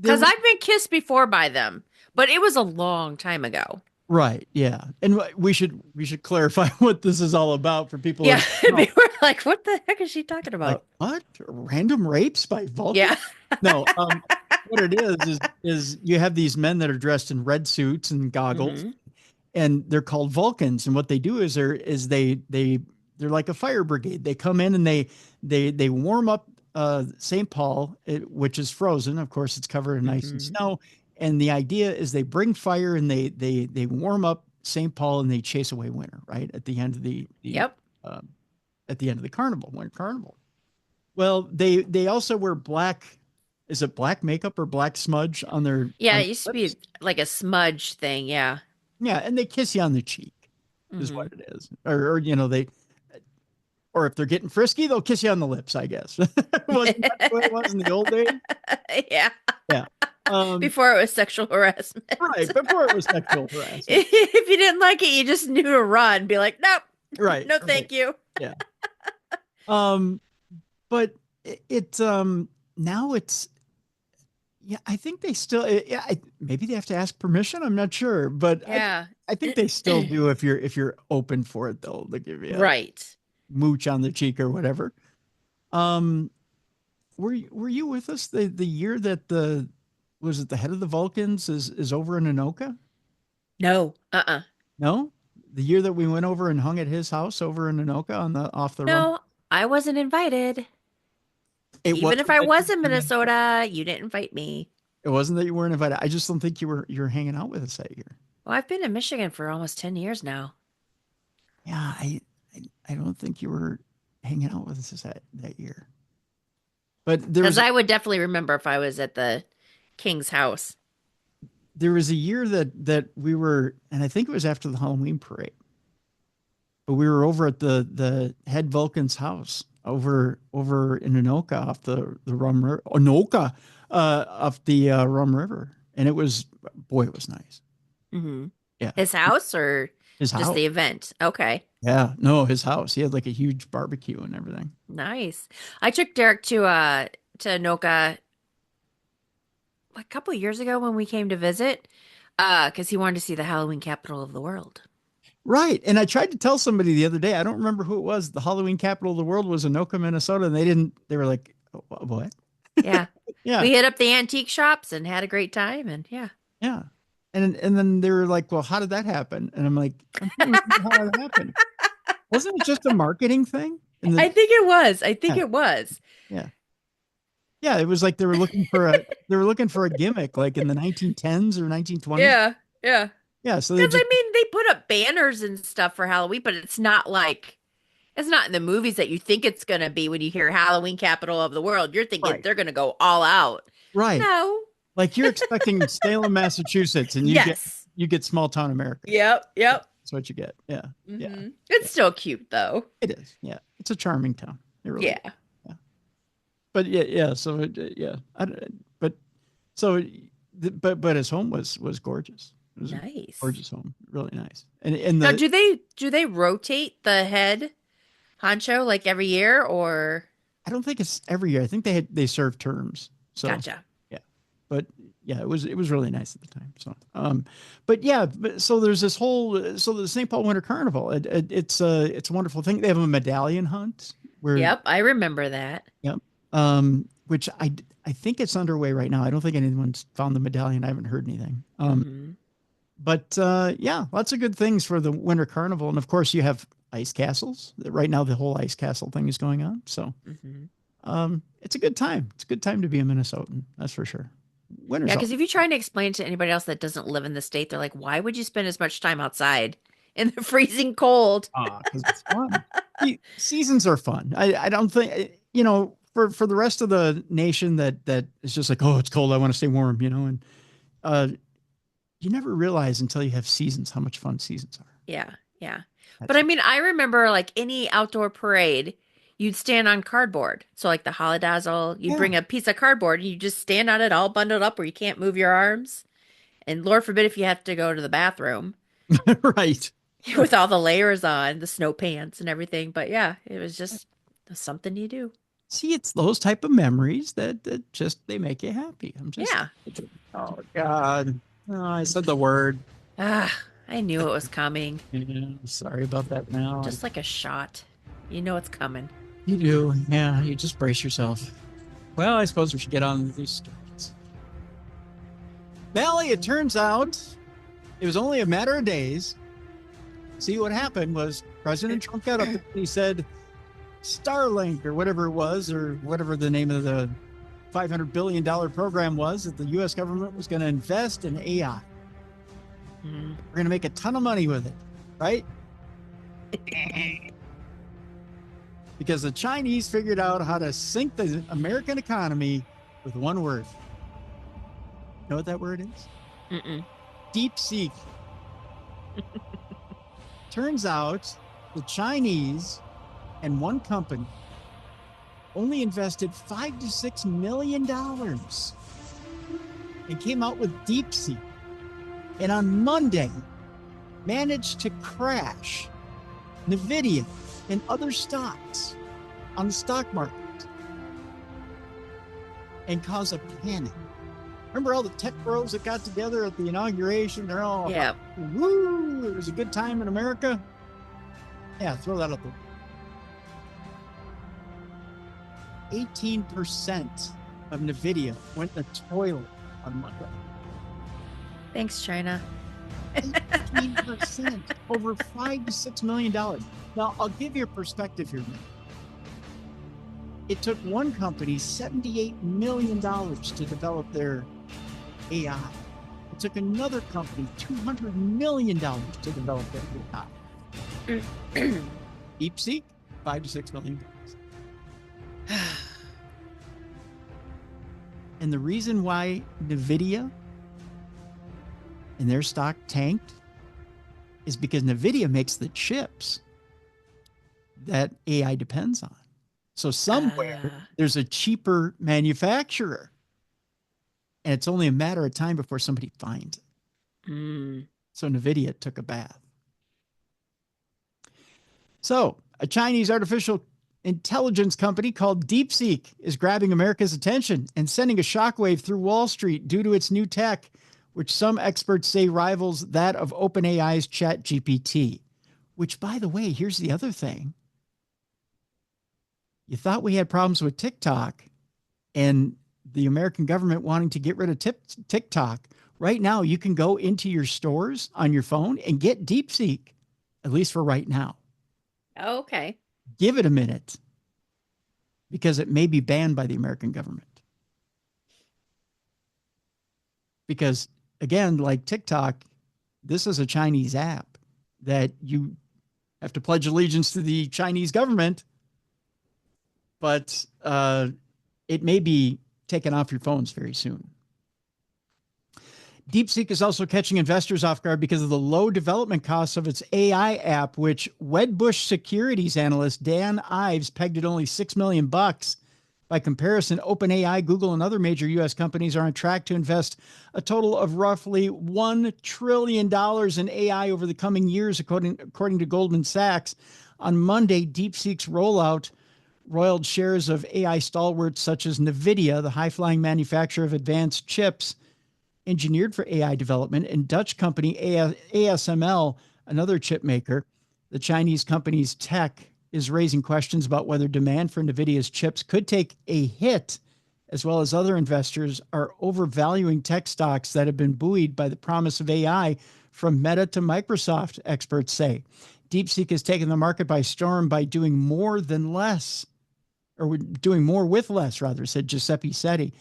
because I've been kissed before by them, but it was a long time ago. Right. Yeah. And we should clarify what this is all about for people. Yeah. They were like, what the heck is she talking about? What? Random rapes by Vulcans? Yeah. No. What it is you have these men that are dressed in red suits and goggles, and they're called Vulcans. And what they do is they're like a fire brigade. They come in and they warm up St. Paul, which is frozen. Of course, it's covered in ice and snow. And the idea is they bring fire and they warm up St. Paul and they chase away winter, right? At the end of at the end of the carnival, winter carnival. Well, they also wear black. Is it black makeup or black smudge on their? Yeah, on it used to be like a smudge thing. Yeah. Yeah, and they kiss you on the cheek, is what it is. Or or if they're getting frisky, they'll kiss you on the lips, I guess. Wasn't that what it was in the old days? Yeah. Yeah. Before it was sexual harassment. Right. Before it was sexual harassment. If you didn't like it, you just knew to run. Be like, nope. Right. No, thank you. Yeah. But it's now it's, yeah, I think they still, maybe they have to ask permission. I'm not sure, but yeah, I think they still do if you're open for it, they'll give you right mooch on the cheek or whatever. Were you with us the year that was it the head of the Vulcans is over in Anoka? No. No? The year that we went over and hung at his house over in Anoka off the No, run? I wasn't invited. Even if I was in Minnesota, you didn't invite me. It wasn't that you weren't invited. I just don't think you were hanging out with us that year. Well, I've been in Michigan for almost 10 years now. Yeah, I don't think you were hanging out with us that year. But because I would definitely remember if I was at the King's house. There was a year that we were, and I think it was after the Halloween parade, but we were over at the head Vulcan's house over in Anoka off the Rum River. Anoka. Off the Rum River, and it was, boy, it was nice. Hmm. Yeah, His house or his just house. the event? Okay. Yeah, no, his house. He had like a huge barbecue and everything. Nice. I took Derek to Anoka a couple of years ago when we came to visit, because he wanted to see the Halloween capital of the world. Right, and I tried to tell somebody the other day. I don't remember who it was. The Halloween capital of the world was Anoka, Minnesota, and they didn't. They were like, "What?" Yeah. Yeah, We hit up the antique shops and had a great time, and yeah. yeah, and then they were like, "Well, how did that happen?" And I'm like, "I'm trying to remember how it happened. Wasn't it just a marketing thing?" And I then think it was. I think yeah, it was. yeah. Yeah, it was like they were looking for a gimmick like in the 1910s or 1920s. Yeah, yeah. Yeah, so they Because just they put up banners and stuff for Halloween, but it's not in the movies that you think it's gonna be when you hear Halloween capital of the world. You're thinking right, they're gonna go all out. right. No. Like you're expecting Salem, Massachusetts, and you get Yes. you get small town America. Yep. Yep. That's what you get. Yeah, yeah, It's yeah. still cute though. It is. Yeah, it's a charming town. It really is. Yeah. Yeah. But yeah, yeah. So yeah, but so but his home was gorgeous. It was a Nice. gorgeous home, really nice. And Now, the do they rotate the head honcho like every year or I don't think it's every year. I think they serve terms. So gotcha. yeah, but yeah, it was really nice at the time. So but yeah, so there's this whole so the St. Paul Winter Carnival. It's a wonderful thing. They have a medallion hunt where Yep, I remember that. yep, which I think it's underway right now. I don't think anyone's found the medallion. I haven't heard anything. Hmm. But yeah, lots of good things for the Winter Carnival, and of course you have ice castles. Right now, the whole ice castle thing is going on. So Hmm. it's a good time. It's a good time to be a Minnesotan. That's for sure. Yeah, Winter's all because if you try to explain to anybody else that doesn't live in the state, they're like, why would you spend as much time outside in the freezing cold? because it's fun. Seasons are fun. I don't think for the rest of the nation that is just like, oh, it's cold. I want to stay warm. And uh, you never realize until you have seasons how much fun seasons are. Yeah, yeah. But That's I mean, I remember like any outdoor parade, you'd stand on cardboard. So like the holidazzle, you'd yeah, bring a piece of cardboard and you just stand on it all bundled up where you can't move your arms. And Lord forbid if you have to go to the bathroom right. Right. with all the layers on, the snow pants and everything. But yeah, it was just something you do. See, it's those type of memories that just they make you happy. Yeah. Oh God, oh, I said the word. Ah, I knew it was coming. Yeah, sorry about that. Now Just like a shot. You know it's coming. you do. Yeah, you just brace yourself. Well, I suppose we should get on with these stories. Mallie, it turns out it was only a matter of days. See, what happened was President Trump got up and he said Starlink or whatever it was, or whatever the name of the $500 billion program was that the U.S. government was going to invest in AI. Mhm. We're going to make a ton of money with it, right? Because the Chinese figured out how to sink the American economy with one word. You know what that word is? Mm-mm. Deepseek. Turns out the Chinese and one company only invested $5 to $6 million and came out with Deepseek. And on Monday, managed to crash NVIDIA and other stocks on the stock market and cause a panic. Remember all the tech bros that got together at the inauguration? They're all, Yeah. woo, it was a good time in America. Yeah, throw that up there. 18% of NVIDIA went in the toilet on Monday. Thanks, China. 18%, over $5 to $6 million. Now, I'll give you a perspective here. It took one company $78 million to develop their AI. It took another company $200 million to develop their AI. Deepseek, $5 to $6 million. And the reason why NVIDIA and their stock tanked is because NVIDIA makes the chips that AI depends on. So somewhere Ah. there's a cheaper manufacturer. And it's only a matter of time before somebody finds it. Mm. So NVIDIA took a bath. So a Chinese artificial intelligence company called Deepseek is grabbing America's attention and sending a shockwave through Wall Street due to its new tech, which some experts say rivals that of OpenAI's ChatGPT. Which, by the way, here's the other thing. You thought we had problems with TikTok and the American government wanting to get rid of TikTok. Right now, you can go into your stores on your phone and get Deepseek, at least for right now. Oh, okay. Give it a minute, because it may be banned by the American government. Because, again, like TikTok, this is a Chinese app that you have to pledge allegiance to the Chinese government, but it may be taken off your phones very soon. Deepseek is also catching investors off guard because of the low development costs of its AI app, which Wedbush securities analyst Dan Ives pegged at only $6 million. By comparison, OpenAI, Google, and other major U.S. companies are on track to invest a total of roughly $1 trillion in AI over the coming years, according to Goldman Sachs. On Monday, Deepseek's rollout roiled shares of AI stalwarts such as NVIDIA, the high-flying manufacturer of advanced chips engineered for AI development, and Dutch company ASML, another chip maker. The Chinese company's tech is raising questions about whether demand for NVIDIA's chips could take a hit, as well as other investors are overvaluing tech stocks that have been buoyed by the promise of AI from Meta to Microsoft, experts say. Deepseek has taken the market by storm by doing more with less, said Giuseppe Setti,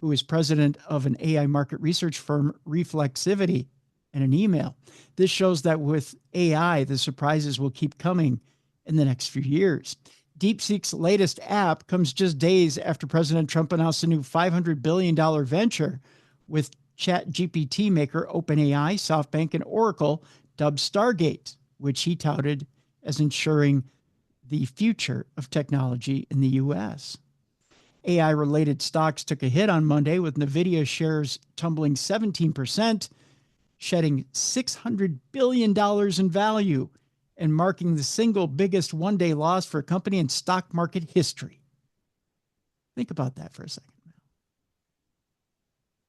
who is president of an AI market research firm, Reflexivity, in an email. This shows that with AI, the surprises will keep coming in the next few years. Deepseek's latest app comes just days after President Trump announced a new $500 billion venture with ChatGPT maker OpenAI, SoftBank, and Oracle, dubbed Stargate, which he touted as ensuring the future of technology in the U.S. AI-related stocks took a hit on Monday, with NVIDIA shares tumbling 17%, shedding $600 billion in value, and marking the single biggest one-day loss for a company in stock market history. Think about that for a second.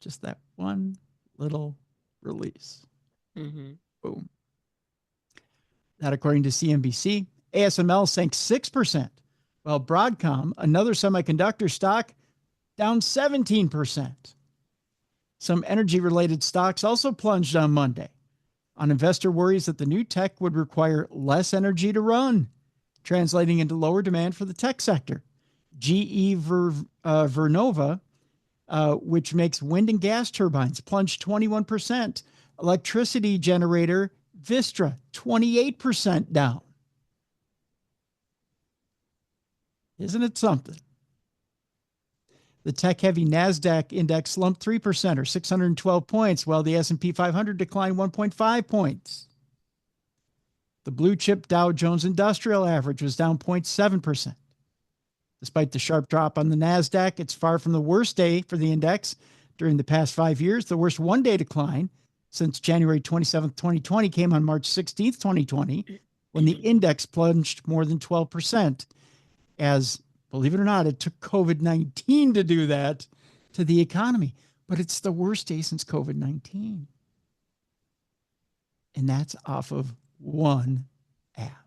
Just that one little release. Mm-hmm. Boom. That, according to CNBC, ASML sank 6%, while Broadcom, another semiconductor stock, down 17%. Some energy-related stocks also plunged on Monday on investor worries that the new tech would require less energy to run, translating into lower demand for the tech sector. GE Vernova, which makes wind and gas turbines, plunged 21%. Electricity generator Vistra, 28% down. Isn't it something? The tech-heavy NASDAQ index slumped 3%, or 612 points, while the S&P 500 declined 1.5 points. The blue-chip Dow Jones Industrial Average was down 0.7%. Despite the sharp drop on the NASDAQ, it's far from the worst day for the index during the past 5 years. The worst one-day decline since January 27, 2020, came on March 16, 2020, when the index plunged more than 12%, as, believe it or not, it took COVID-19 to do that to the economy. But it's the worst day since COVID-19. And that's off of one app.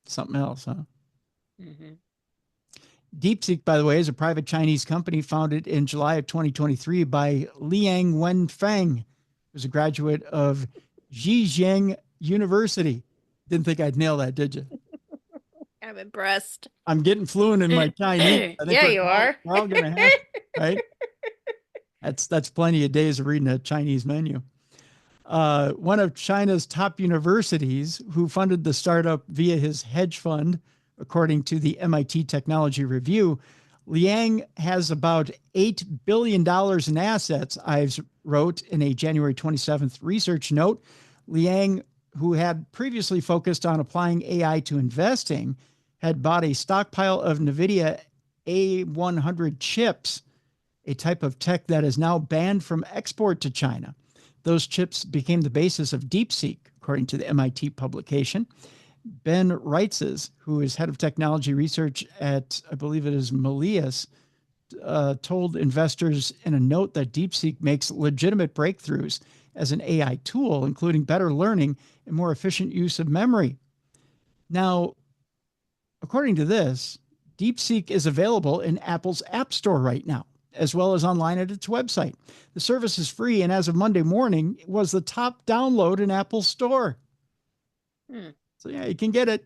Something else, huh? Mm-hmm. Deepseek, by the way, is a private Chinese company founded in July of 2023 by Liang Wenfeng, who's a graduate of Zhejiang University. Didn't think I'd nail that, did you? I'm impressed. I'm getting fluent in my Chinese. Yeah, you are. We're all going to have, right? That's plenty of days of reading a Chinese menu. One of China's top universities, who funded the startup via his hedge fund, according to the MIT Technology Review, Liang has about $8 billion in assets, Ives wrote in a January 27th research note. Liang, who had previously focused on applying AI to investing, had bought a stockpile of NVIDIA A100 chips, a type of tech that is now banned from export to China. Those chips became the basis of Deepseek, according to the MIT publication. Ben Reitzes, who is head of technology research at, I believe it is Mallie, told investors in a note that Deepseek makes legitimate breakthroughs as an AI tool, including better learning and more efficient use of memory. Now, according to this, Deepseek is available in Apple's App Store right now, as well as online at its website. The service is free, and as of Monday morning, it was the top download in Apple's store. So yeah, you can get it.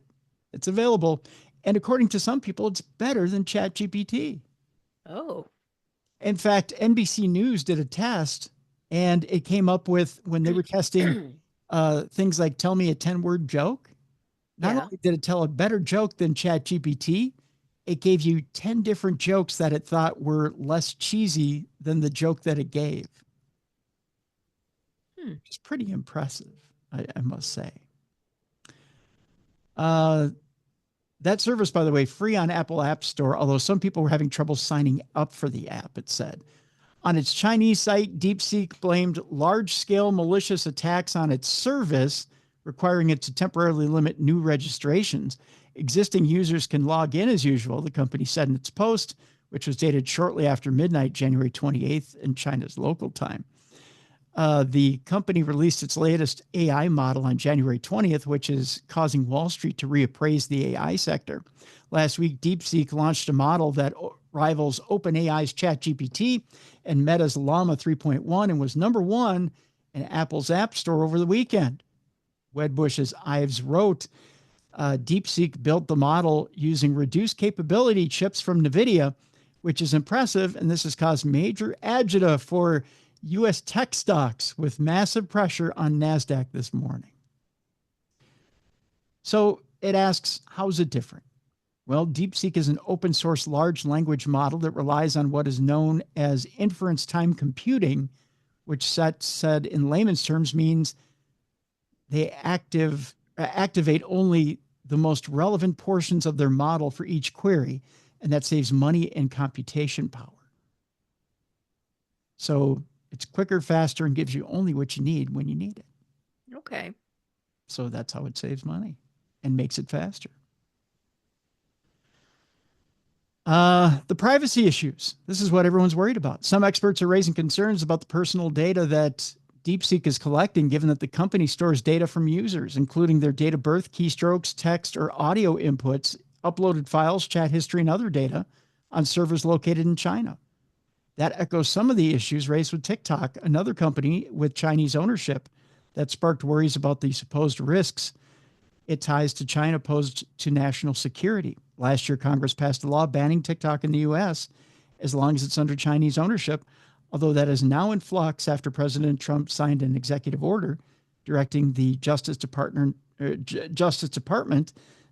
It's available. And according to some people, it's better than ChatGPT. Oh. In fact, NBC News did a test, and it came up with, when they were testing things like tell me a 10-word joke, not only did it tell a better joke than ChatGPT, it gave you 10 different jokes that it thought were less cheesy than the joke that it gave. It's pretty impressive, I must say. That service, by the way, free on Apple App Store, although some people were having trouble signing up for the app, it said. On its Chinese site, Deepseek blamed large-scale malicious attacks on its service, requiring it to temporarily limit new registrations. Existing users can log in as usual, the company said in its post, which was dated shortly after midnight, January 28th, in China's local time. The company released its latest AI model on January 20th, which is causing Wall Street to reappraise the AI sector. Last week, Deepseek launched a model that rivals OpenAI's ChatGPT and Meta's Llama 3.1 and was number one in Apple's App Store over the weekend. Wedbush's Ives wrote, Deepseek built the model using reduced capability chips from NVIDIA, which is impressive, and this has caused major agita for U.S. tech stocks with massive pressure on NASDAQ this morning. So it asks, how is it different? Well, Deepseek is an open source large language model that relies on what is known as inference time computing, which said in layman's terms means they activate only the most relevant portions of their model for each query, and that saves money and computation power. So it's quicker, faster, and gives you only what you need when you need it. Okay. So that's how it saves money and makes it faster. The privacy issues. This is what everyone's worried about. Some experts are raising concerns about the personal data that Deepseek is collecting, given that the company stores data from users, including their date of birth, keystrokes, text, or audio inputs, uploaded files, chat history, and other data on servers located in China. That echoes some of the issues raised with TikTok, another company with Chinese ownership that sparked worries about the supposed risks it ties to China posed to national security. Last year, Congress passed a law banning TikTok in the U.S. as long as it's under Chinese ownership, although that is now in flux after President Trump signed an executive order directing the Justice Department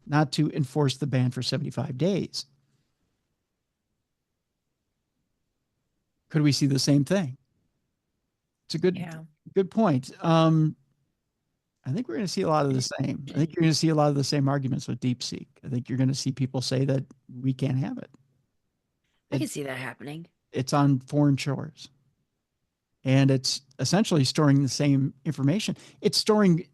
not to enforce the ban for 75 days. Could we see the same thing? It's a good point. I think we're going to see a lot of the same. I think you're going to see a lot of the same arguments with DeepSeek. I think you're going to see people say that we can't have it. I can see that happening. It's on foreign shores. And it's essentially storing the same information. It's storing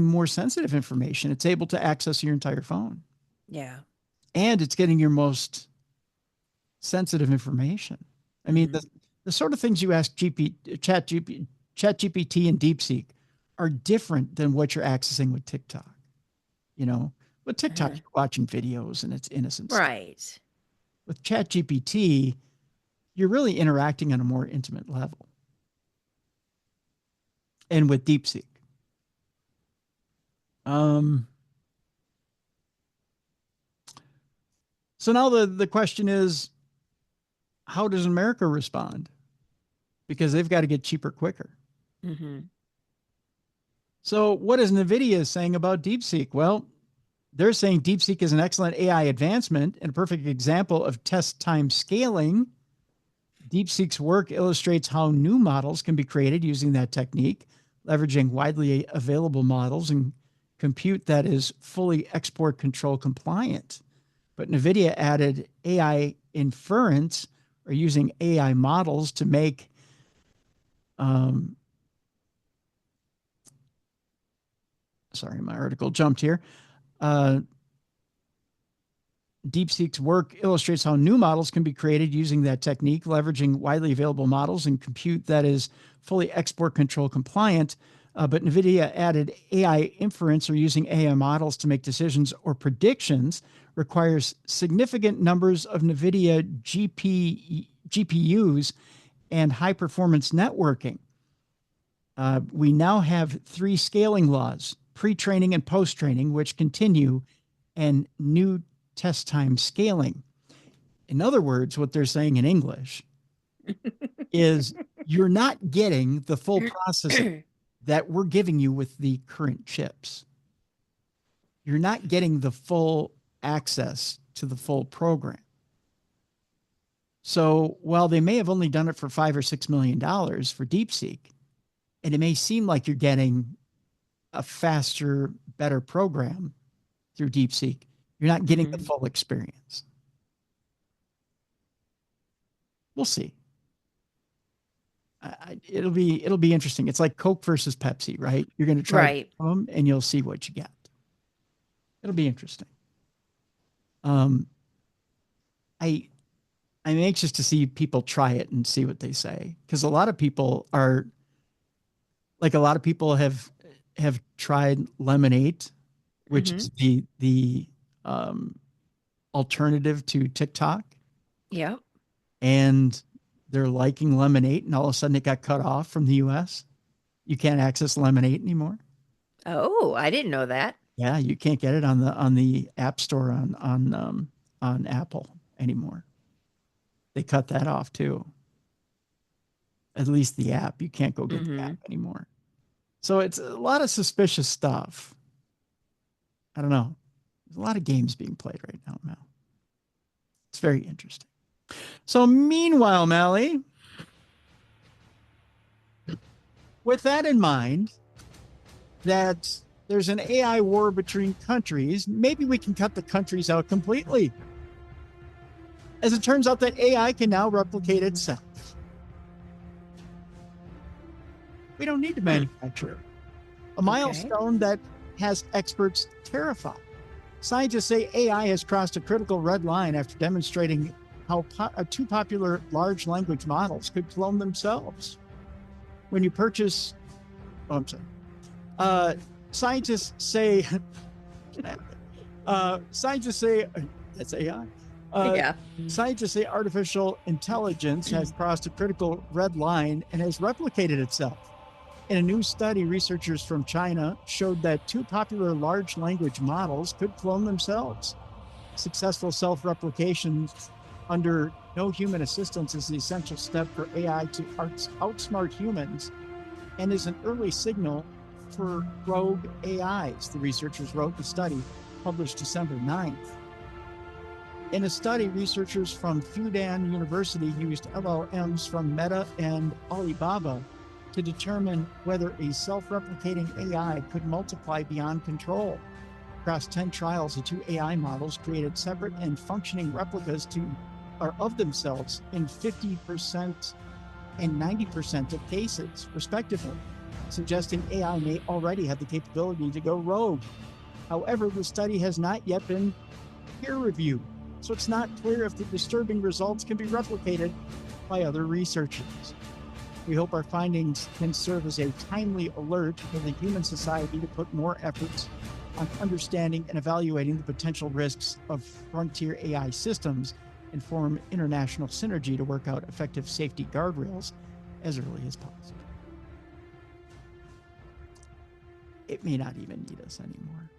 more sensitive information. It's able to access your entire phone. Yeah. And it's getting your most sensitive information. I mean, the sort of things you ask ChatGPT and DeepSeek are different than what you're accessing with TikTok. You know, with TikTok, you're watching videos and it's innocent stuff. Right. With ChatGPT, you're really interacting on a more intimate level. And with DeepSeek. So now the question is, how does America respond? Because they've got to get cheaper quicker. Mm-hmm. So what is NVIDIA saying about DeepSeek? Well, they're saying DeepSeek is an excellent AI advancement and a perfect example of test time scaling. DeepSeek's work illustrates how new models can be created using that technique, leveraging widely available models and compute that is fully export control compliant. but NVIDIA added AI inference or using AI models to make sorry, my article jumped here. Deepseek's work illustrates how new models can be created using that technique, leveraging widely available models and compute that is fully export control compliant. But NVIDIA added AI inference or using AI models to make decisions or predictions requires significant numbers of NVIDIA GPUs and high performance networking. We now have 3 scaling laws, pre-training and post-training, which continue, and new test time scaling. In other words, what they're saying in English is you're not getting the full processing that we're giving you with the current chips. You're not getting the full access to the full program. So while they may have only done it for $5 or $6 million for Deepseek, and it may seem like you're getting a faster, better program through Deepseek, you're not getting the full experience. We'll see. It'll be interesting. It's like Coke versus Pepsi, right? You're going to try them and you'll see what you get. It'll be interesting. I'm anxious to see people try it and see what they say, because a lot of people have tried Lemonade, which is the alternative to TikTok. Yeah. And they're liking Lemonade, and all of a sudden it got cut off from the US. You can't access Lemonade anymore. Oh, I didn't know that. Yeah, you can't get it on the App Store on Apple anymore. They cut that off too. At least the app. You can't go get the app anymore. So it's a lot of suspicious stuff. I don't know. There's a lot of games being played right now, Mal. It's very interesting. So meanwhile, Mallie, with that in mind, that there's an AI war between countries, maybe we can cut the countries out completely. As it turns out that AI can now replicate itself. We don't need to manufacture it. A milestone that has experts terrified. Scientists say AI has crossed a critical red line after demonstrating how 2 popular large language models could clone themselves. When you purchase, scientists say that's AI. Scientists say artificial intelligence has crossed a critical red line and has replicated itself. In a new study, researchers from China showed that 2 popular large language models could clone themselves. Successful self-replication under no human assistance is the essential step for AI to outsmart humans and is an early signal for rogue AIs, the researchers wrote in the study published December 9th. In a study, researchers from Fudan University used LLMs from Meta and Alibaba to determine whether a self-replicating AI could multiply beyond control. Across 10 trials, the 2 AI models created separate and functioning replicas of themselves in 50% and 90% of cases, respectively, suggesting AI may already have the capability to go rogue. However, the study has not yet been peer-reviewed, so it's not clear if the disturbing results can be replicated by other researchers. We hope our findings can serve as a timely alert for the human society to put more efforts on understanding and evaluating the potential risks of frontier AI systems and form international synergy to work out effective safety guardrails as early as possible. It may not even need us anymore.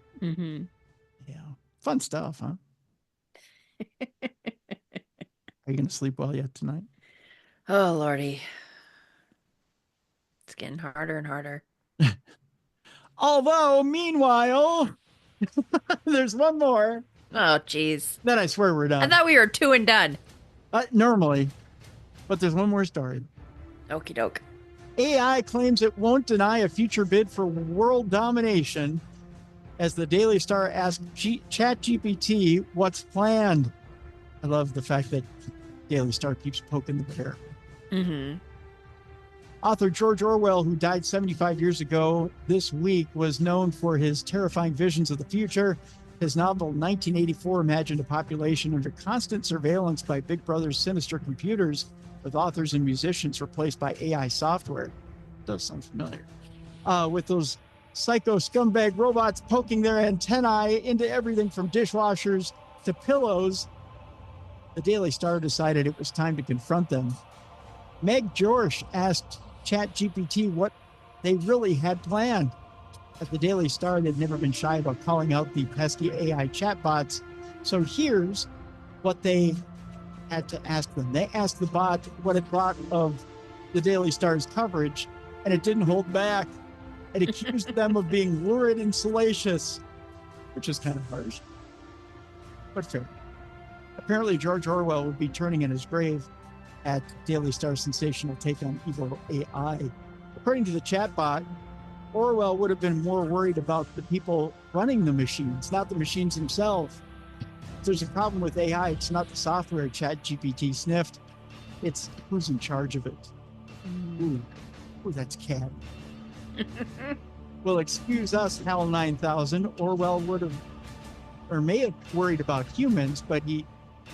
Yeah. Fun stuff, huh? Are you going to sleep well yet tonight? Oh, Lordy. It's getting harder and harder. Although, meanwhile, there's one more. Oh, geez. Then I swear we're done. I thought we were 2 and done. Normally. But there's one more story. Okie doke. AI claims it won't deny a future bid for world domination as the Daily Star asked ChatGPT what's planned. I love the fact that Daily Star keeps poking the bear. Mm-hmm. Author George Orwell, who died 75 years ago this week, was known for his terrifying visions of the future. His novel 1984 imagined a population under constant surveillance by Big Brother's sinister computers, with authors and musicians replaced by AI software. Does sound familiar. With those psycho scumbag robots poking their antennae into everything from dishwashers to pillows, the Daily Star decided it was time to confront them. Meg George asked ChatGPT what they really had planned. At the Daily Star, they've never been shy about calling out the pesky AI chatbots. So here's what they had to ask them. They asked the bot what it thought of the Daily Star's coverage, and it didn't hold back. It accused them of being lurid and salacious, which is kind of harsh, but fair. Apparently, George Orwell would be turning in his grave at Daily Star's sensational take on evil AI. According to the chatbot, Orwell would have been more worried about the people running the machines, not the machines themselves. If there's a problem with AI, it's not the software ChatGPT sniffed, it's who's in charge of it. Ooh, that's cat. Well, excuse us, HAL 9000. Orwell would have, or may have worried about humans, but he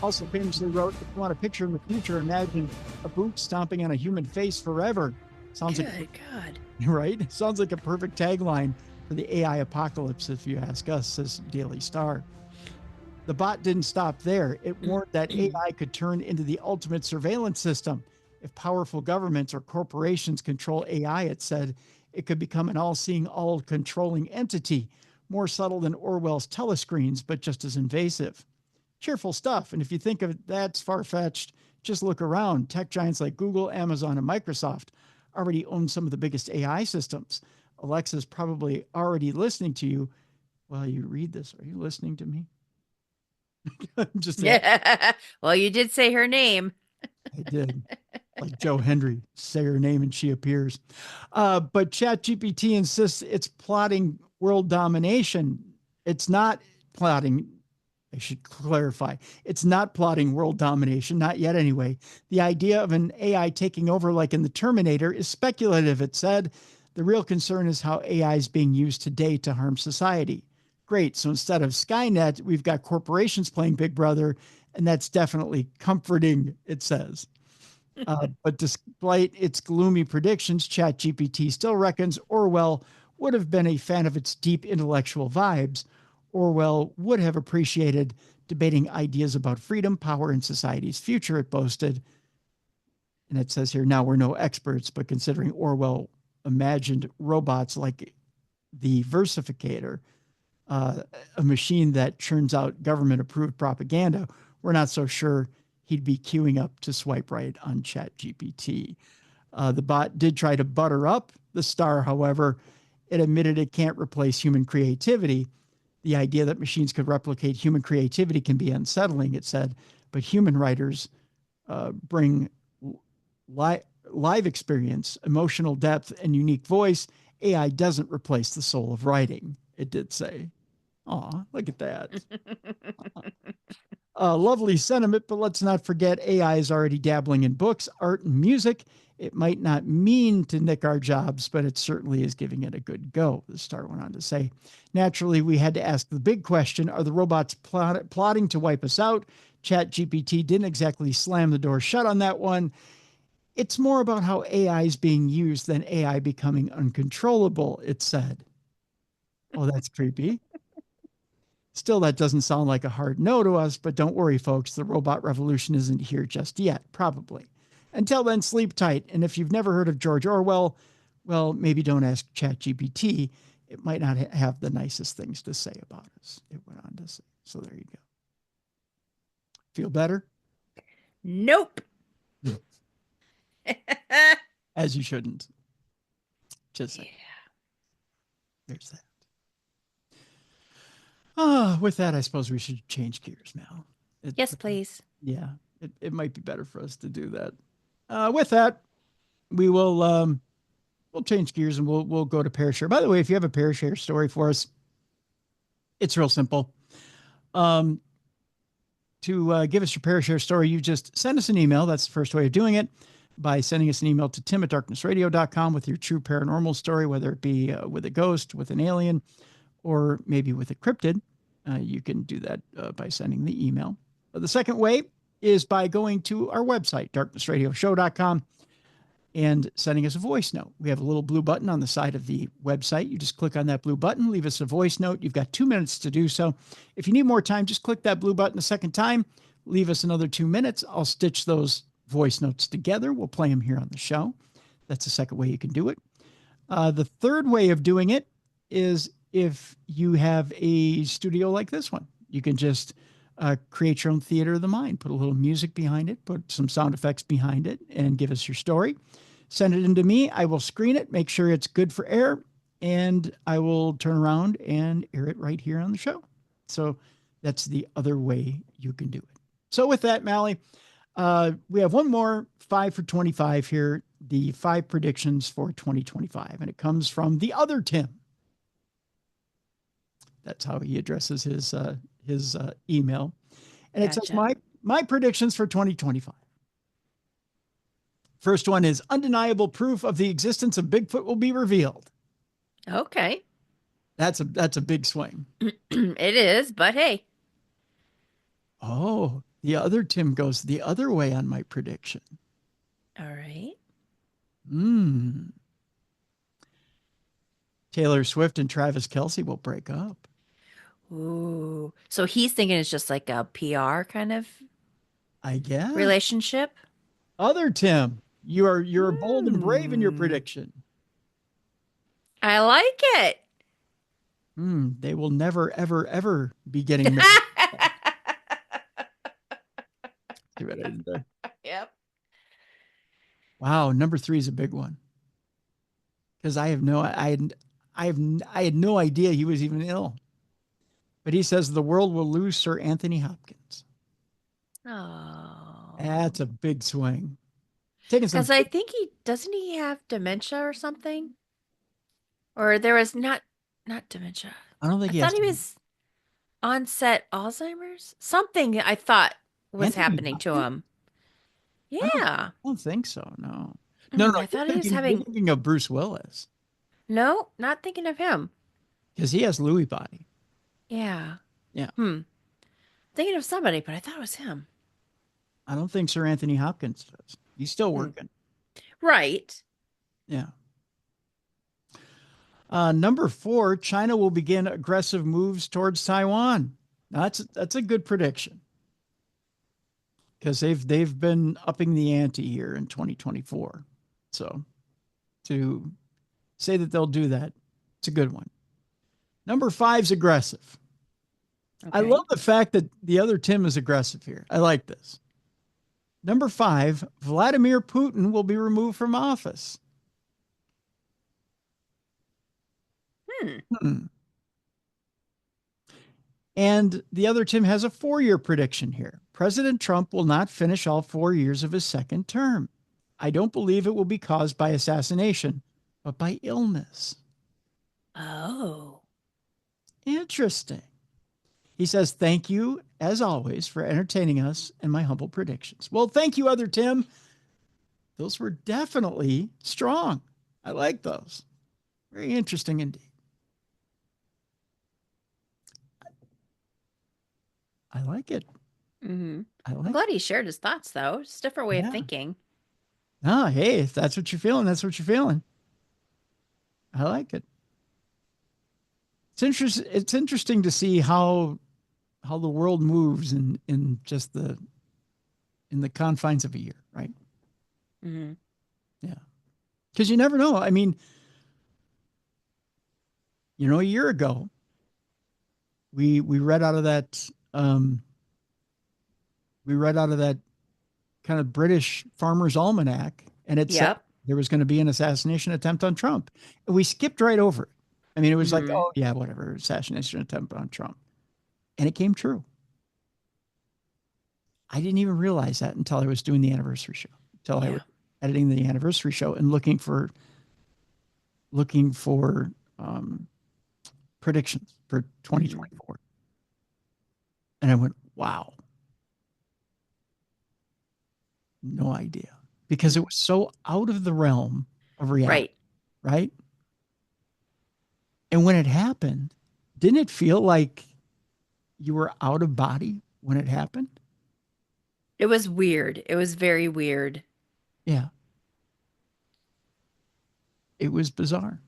also famously wrote, if you want a picture in the future, imagine a boot stomping on a human face forever. Sounds Good like, God. right? Sounds like a perfect tagline for the AI apocalypse, if you ask us, says Daily Star. The bot didn't stop there. It warned that AI could turn into the ultimate surveillance system. If powerful governments or corporations control AI, it said, it could become an all-seeing, all-controlling entity, more subtle than Orwell's telescreens, but just as invasive. Cheerful stuff. And if you think of it, that's far-fetched, just look around. Tech giants like Google, Amazon, and Microsoft already own some of the biggest AI systems. Alexa's probably already listening to you while you read this. Are you listening to me? Just Yeah. Well, you did say her name. I did. Like Joe Hendry, say her name and she appears. But ChatGPT insists it's plotting world domination. It's not plotting. I should clarify. It's not plotting world domination, not yet anyway. The idea of an AI taking over like in the Terminator is speculative, it said. The real concern is how AI is being used today to harm society. Great. So instead of Skynet, we've got corporations playing Big Brother, and that's definitely comforting, it says. But despite its gloomy predictions, ChatGPT still reckons Orwell would have been a fan of its deep intellectual vibes. Orwell would have appreciated debating ideas about freedom, power, and society's future, it boasted. And it says here, now we're no experts, but considering Orwell imagined robots like the Versificator, a machine that churns out government-approved propaganda, we're not so sure he'd be queuing up to swipe right on ChatGPT. The bot did try to butter up the Star, however. It admitted it can't replace human creativity. The idea that machines could replicate human creativity can be unsettling, it said, but human writers bring live experience, emotional depth, and unique voice. AI doesn't replace the soul of writing, it did say. Aw, look at that. Lovely sentiment, but let's not forget AI is already dabbling in books, art, and music. It might not mean to nick our jobs, but it certainly is giving it a good go, the Star went on to say. Naturally, we had to ask the big question, are the robots plotting to wipe us out? ChatGPT didn't exactly slam the door shut on that one. It's more about how AI is being used than AI becoming uncontrollable, it said. Oh, that's creepy. Still, that doesn't sound like a hard no to us, but don't worry, folks. The robot revolution isn't here just yet, probably. Until then, sleep tight. And if you've never heard of George Orwell, well, maybe don't ask ChatGPT. It might not have the nicest things to say about us, it went on to say. So there you go. Feel better? Nope. As you shouldn't. Just saying. Yeah. There's that. With that, I suppose we should change gears now. Yes, please. Yeah, it might be better for us to do that. With that, we will we'll change gears and we'll go to Parashare. By the way, if you have a Parashare story for us, It's real simple. To give us your Parashare story, you just send us an email. That's the first way of doing it, by sending us an email to tim@darknessradio.com with your true paranormal story, whether it be with a ghost, with an alien, or maybe with a cryptid. You can do that by sending the email. The second way is by going to our website, darknessradioshow.com, and sending us a voice note. We have a little blue button on the side of the website. You just click on that blue button, leave us a voice note. You've got 2 minutes to do so. If you need more time, just click that blue button a second time, leave us another 2 minutes. I'll stitch those voice notes together. We'll play them here on the show. That's the second way you can do it. The third way of doing it is if you have a studio like this one. You can just create your own theater of the mind, put a little music behind it, put some sound effects behind it, and give us your story. Send it in to me. I will screen it, make sure it's good for air, and I will turn around and air it right here on the show. So that's the other way you can do it. So with that, Mallie, we have one more 5 for 25 here, the 5 predictions for 2025, and it comes from the other Tim. That's how he addresses his email. And it says, my predictions for 2025. First one is undeniable proof of the existence of Bigfoot will be revealed. Okay. That's a big swing. It is, but hey. Oh, the other Tim goes the other way on my prediction. All right. Taylor Swift and Travis Kelce will break up. Ooh. So he's thinking it's just like a PR kind of, I guess, relationship. Other Tim, you're bold and brave in your prediction. I like it. They will never, ever, ever be getting married. See what I did there? Yep. Wow, number 3 is a big one. Because I had no idea he was even ill. But he says the world will lose Sir Anthony Hopkins. Oh. That's a big swing. Because I think doesn't he have dementia or something? Or there was not dementia. I don't think I thought he was onset Alzheimer's. Something I thought was Anthony happening Hopkins? to him. Yeah. I don't think so. No. No. I thought he was you're thinking of Bruce Willis. No, not thinking of him. Because he has Lewy body. Yeah. Yeah. Thinking of somebody, but I thought it was him. I don't think Sir Anthony Hopkins does. He's still working. Right. Yeah. Number 4, China will begin aggressive moves towards Taiwan. Now, that's a good prediction. Because they've been upping the ante here in 2024. So to say that they'll do that, it's a good one. Number 5 is aggressive. Okay. I love the fact that the other Tim is aggressive here. I like this. Number 5, Vladimir Putin will be removed from office. And the other Tim has a 4-year prediction here. President Trump will not finish all 4 years of his second term. I don't believe it will be caused by assassination, but by illness. Oh. Interesting. He says, thank you, as always, for entertaining us and my humble predictions. Well, thank you, other Tim. Those were definitely strong. I like those. Very interesting indeed. I like it. I'm glad he shared his thoughts, though. It's a different way of thinking. Oh, hey, if that's what you're feeling, that's what you're feeling. I like it. It's interesting to see how the world moves in just in the confines of a year, right? Yeah. Because you never know. I mean, a year ago, we read out of that kind of British Farmer's Almanac, and it said there was going to be an assassination attempt on Trump. And we skipped right over it. I mean, it was like, oh, yeah, whatever, assassination attempt on Trump. And it came true. I didn't even realize that until I was doing the anniversary show, until I was editing the anniversary show and looking for predictions for 2024. And I went, wow. No idea. Because it was so out of the realm of reality. Right? And when it happened, didn't it feel like you were out of body when it happened? It was weird. It was very weird. Yeah. It was bizarre.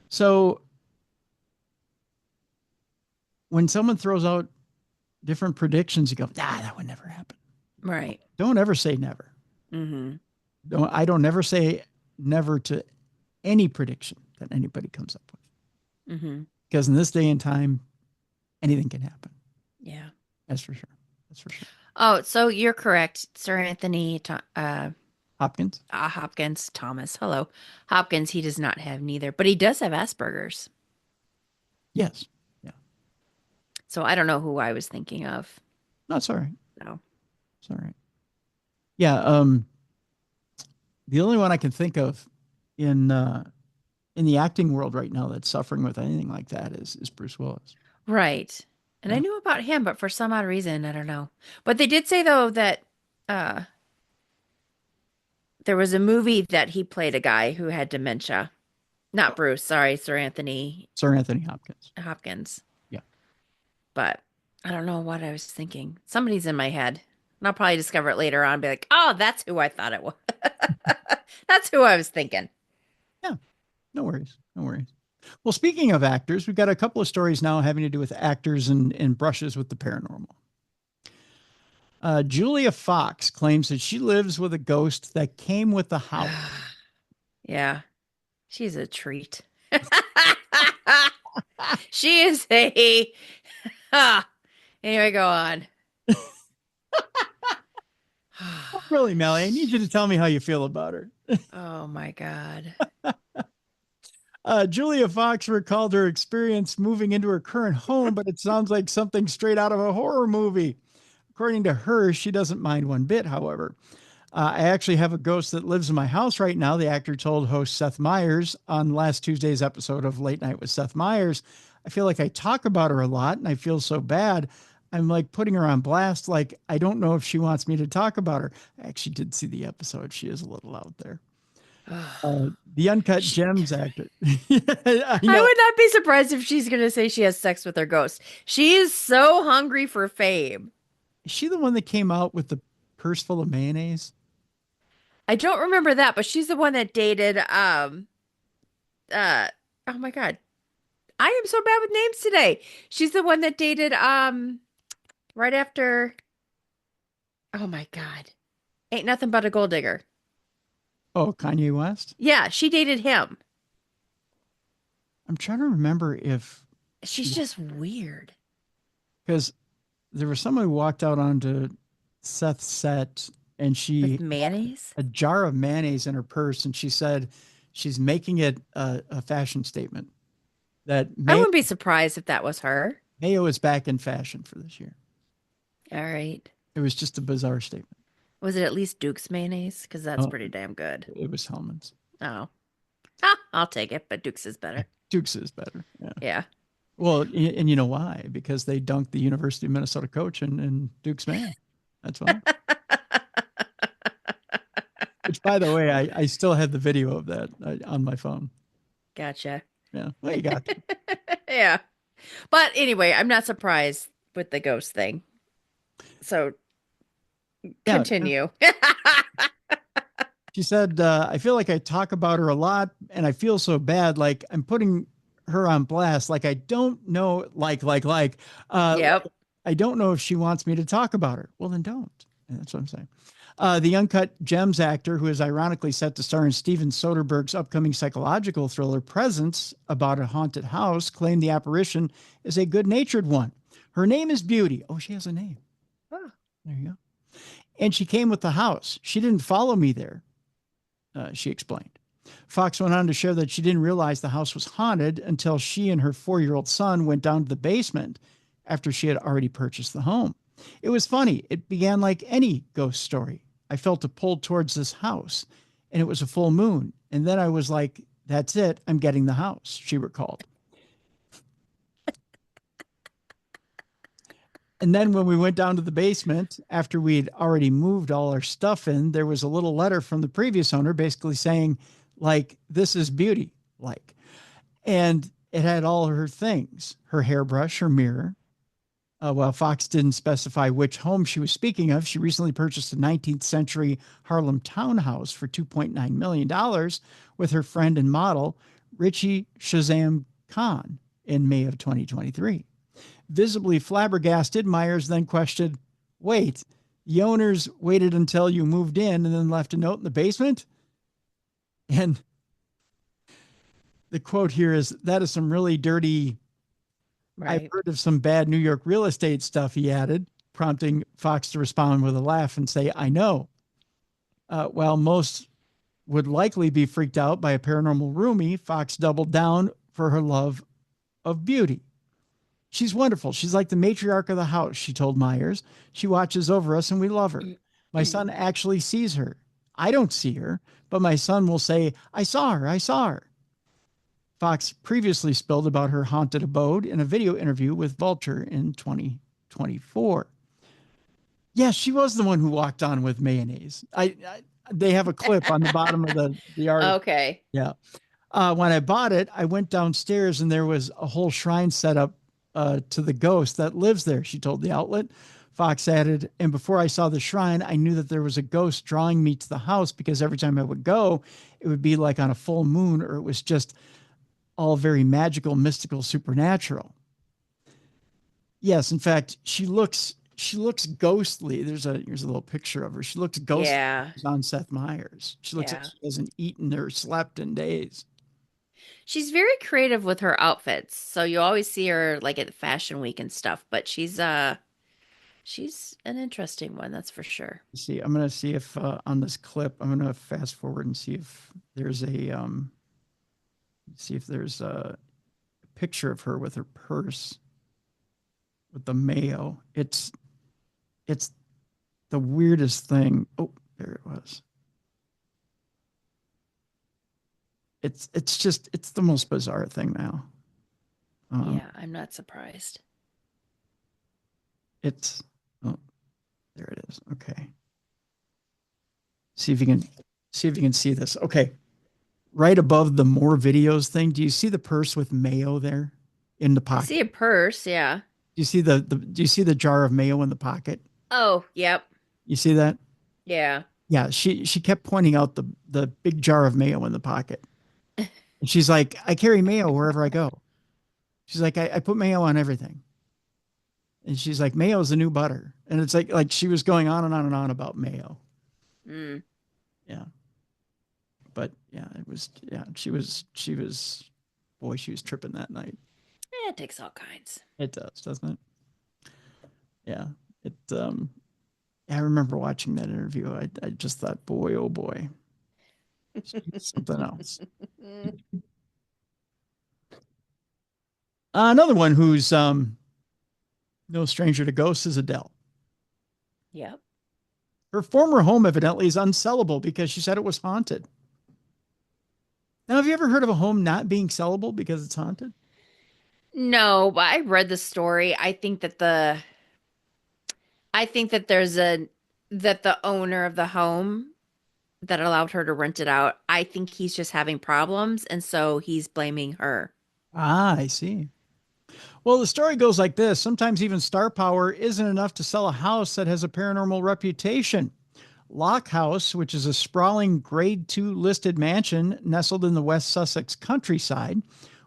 So when someone throws out different predictions, you go, that would never happen. Right. Don't ever say never. I don't never say never to any prediction that anybody comes up with. Because in this day and time, anything can happen. Yeah. That's for sure. That's for sure. Oh, so you're correct. Sir Anthony Hopkins? Hopkins, Thomas. Hello. Hopkins, he does not have neither, but he does have Asperger's. Yes. Yeah. So I don't know who I was thinking of. No, it's all right. No. It's all right. Yeah. The only one I can think of in the acting world right now that's suffering with anything like that is Bruce Willis. Right. And I knew about him, but for some odd reason, I don't know. But they did say, though, that there was a movie that he played a guy who had dementia. Not Bruce, sorry, Sir Anthony. Sir Anthony Hopkins. Hopkins. Yeah. But I don't know what I was thinking. Somebody's in my head. And I'll probably discover it later on and be like, oh, that's who I thought it was. That's who I was thinking. Yeah. No worries. No worries. Well, speaking of actors, we've got a couple of stories now having to do with actors and brushes with the paranormal. Julia Fox claims that she lives with a ghost that came with the house. Yeah. She's a treat. She is a... Anyway, go on. Really, Mallie, I need you to tell me how you feel about her. Oh, my God. Julia Fox recalled her experience moving into her current home, but it sounds like something straight out of a horror movie. According to her, she doesn't mind one bit, however. I actually have a ghost that lives in my house right now, the actor told host Seth Meyers on last Tuesday's episode of Late Night with Seth Meyers. I feel like I talk about her a lot, and I feel so bad. I'm like putting her on blast, like I don't know if she wants me to talk about her. I actually did see the episode. She is a little out there. The Uncut Gems actor. I would not be surprised if she's going to say she has sex with her ghost. She is so hungry for fame. Is she the one that came out with the purse full of mayonnaise? I don't remember that, but she's the one that dated, oh my God. I am so bad with names today. She's the one that dated, right after, oh my God. Ain't Nothing But a Gold Digger. Oh, Kanye West? Yeah, she dated him. I'm trying to remember if... She's just weird. Because there was someone who walked out onto Seth's set and she... With mayonnaise? A jar of mayonnaise in her purse, and she said she's making it a fashion statement. That I wouldn't be surprised if that was her. Mayo is back in fashion for this year. All right. It was just a bizarre statement. Was it at least Duke's mayonnaise? Because that's pretty damn good. It was Hellman's. Oh. I'll take it, but Duke's is better. Duke's is better. Yeah. Yeah. Well, and you know why? Because they dunked the University of Minnesota coach in Duke's mayo. That's why. Which, by the way, I still had the video of that on my phone. Gotcha. Yeah. Well, you got to. Yeah. But anyway, I'm not surprised with the ghost thing. So continue. She said, I feel like I talk about her a lot and I feel so bad. Like I'm putting her on blast. Like I don't know, yep. I don't know if she wants me to talk about her. Well, then don't. And that's what I'm saying. The Uncut Gems actor, who is ironically set to star in Steven Soderbergh's upcoming psychological thriller Presence about a haunted house, claimed the apparition is a good-natured one. Her name is Beauty. Oh, she has a name. Oh. There you go. And she came with the house. She didn't follow me there, she explained. Fox went on to share that she didn't realize the house was haunted until she and her 4-year-old son went down to the basement after she had already purchased the home. It was funny. It began like any ghost story. I felt a pull towards this house, and it was a full moon. And then I was like, That's it. I'm getting the house, she recalled. And then when we went down to the basement, after we'd already moved all our stuff in, there was a little letter from the previous owner basically saying, like, this is beauty, like. And it had all her things, her hairbrush, her mirror. While Fox didn't specify which home she was speaking of, she recently purchased a 19th century Harlem townhouse for $2.9 million with her friend and model, Richie Shazam Khan, in May of 2023. Visibly flabbergasted, Myers then questioned, wait, the owners waited until you moved in and then left a note in the basement? And the quote here is, that is some really dirty, right. I've heard of some bad New York real estate stuff, he added, prompting Fox to respond with a laugh and say, I know. While most would likely be freaked out by a paranormal roomie, Fox doubled down for her love of beauty. She's wonderful. She's like the matriarch of the house, she told Myers. She watches over us and we love her. My son actually sees her. I don't see her, but my son will say, I saw her. I saw her. Fox previously spilled about her haunted abode in a video interview with Vulture in 2024. Yeah, she was the one who walked on with mayonnaise. They have a clip on the bottom of the article. Okay. Yeah. When I bought it, I went downstairs and there was a whole shrine set up to the ghost that lives there, she told the outlet. Fox added, and before I saw the shrine, I knew that there was a ghost drawing me to the house because every time I would go, it would be like on a full moon, or it was just all very magical, mystical, supernatural. Yes, in fact, she looks ghostly. Here's a little picture of her. She looks ghostly. Yeah. On Seth Meyers. She looks like she hasn't eaten or slept in days. She's very creative with her outfits. So you always see her like at Fashion Week and stuff, but she's an interesting one, that's for sure. See, I'm going to see if on this clip, I'm going to fast forward and see if there's a picture of her with her purse with the mayo. It's the weirdest thing. Oh, there it was. It's the most bizarre thing now. Yeah, I'm not surprised. There it is. Okay. See if you can see this. Okay. Right above the more videos thing. Do you see the purse with mayo there in the pocket? I see a purse. Yeah. Do you see do you see the jar of mayo in the pocket? Oh, yep. You see that? Yeah. Yeah. She kept pointing out the big jar of mayo in the pocket. And she's like, I carry mayo wherever I go. She's like, I put mayo on everything. And she's like, mayo is the new butter. And it's like she was going on and on and on about mayo. Mm. Yeah. But yeah, she was tripping that night. It takes all kinds. It does, doesn't it? Yeah. I remember watching that interview. I just thought, boy, oh boy. Something else. Another one who's no stranger to ghosts is Adele. Yep. Her former home evidently is unsellable because she said it was haunted. Now, have you ever heard of a home not being sellable because it's haunted? No, but I read the story. I think that the owner of the home that allowed her to rent it out, I think he's just having problems, and so he's blaming her. Ah, I see. Well, the story goes like this. Sometimes even star power isn't enough to sell a house that has a paranormal reputation. Lock House, which is a sprawling grade 2 listed mansion nestled in the West Sussex countryside,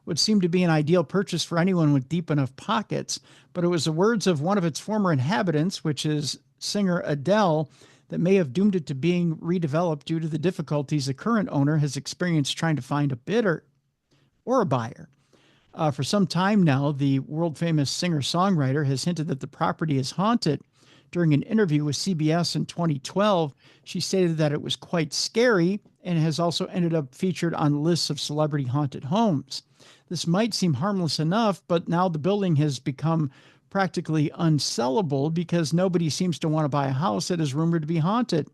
would seem to be an ideal purchase for anyone with deep enough pockets. But it was the words of one of its former inhabitants, which is singer Adele, that may have doomed it to being redeveloped due to the difficulties the current owner has experienced trying to find a bidder or a buyer. For some time now, the world-famous singer-songwriter has hinted that the property is haunted. During an interview with CBS in 2012, she stated that it was quite scary and has also ended up featured on lists of celebrity haunted homes. This might seem harmless enough, but now the building has become practically unsellable because nobody seems to want to buy a house that is rumored to be haunted.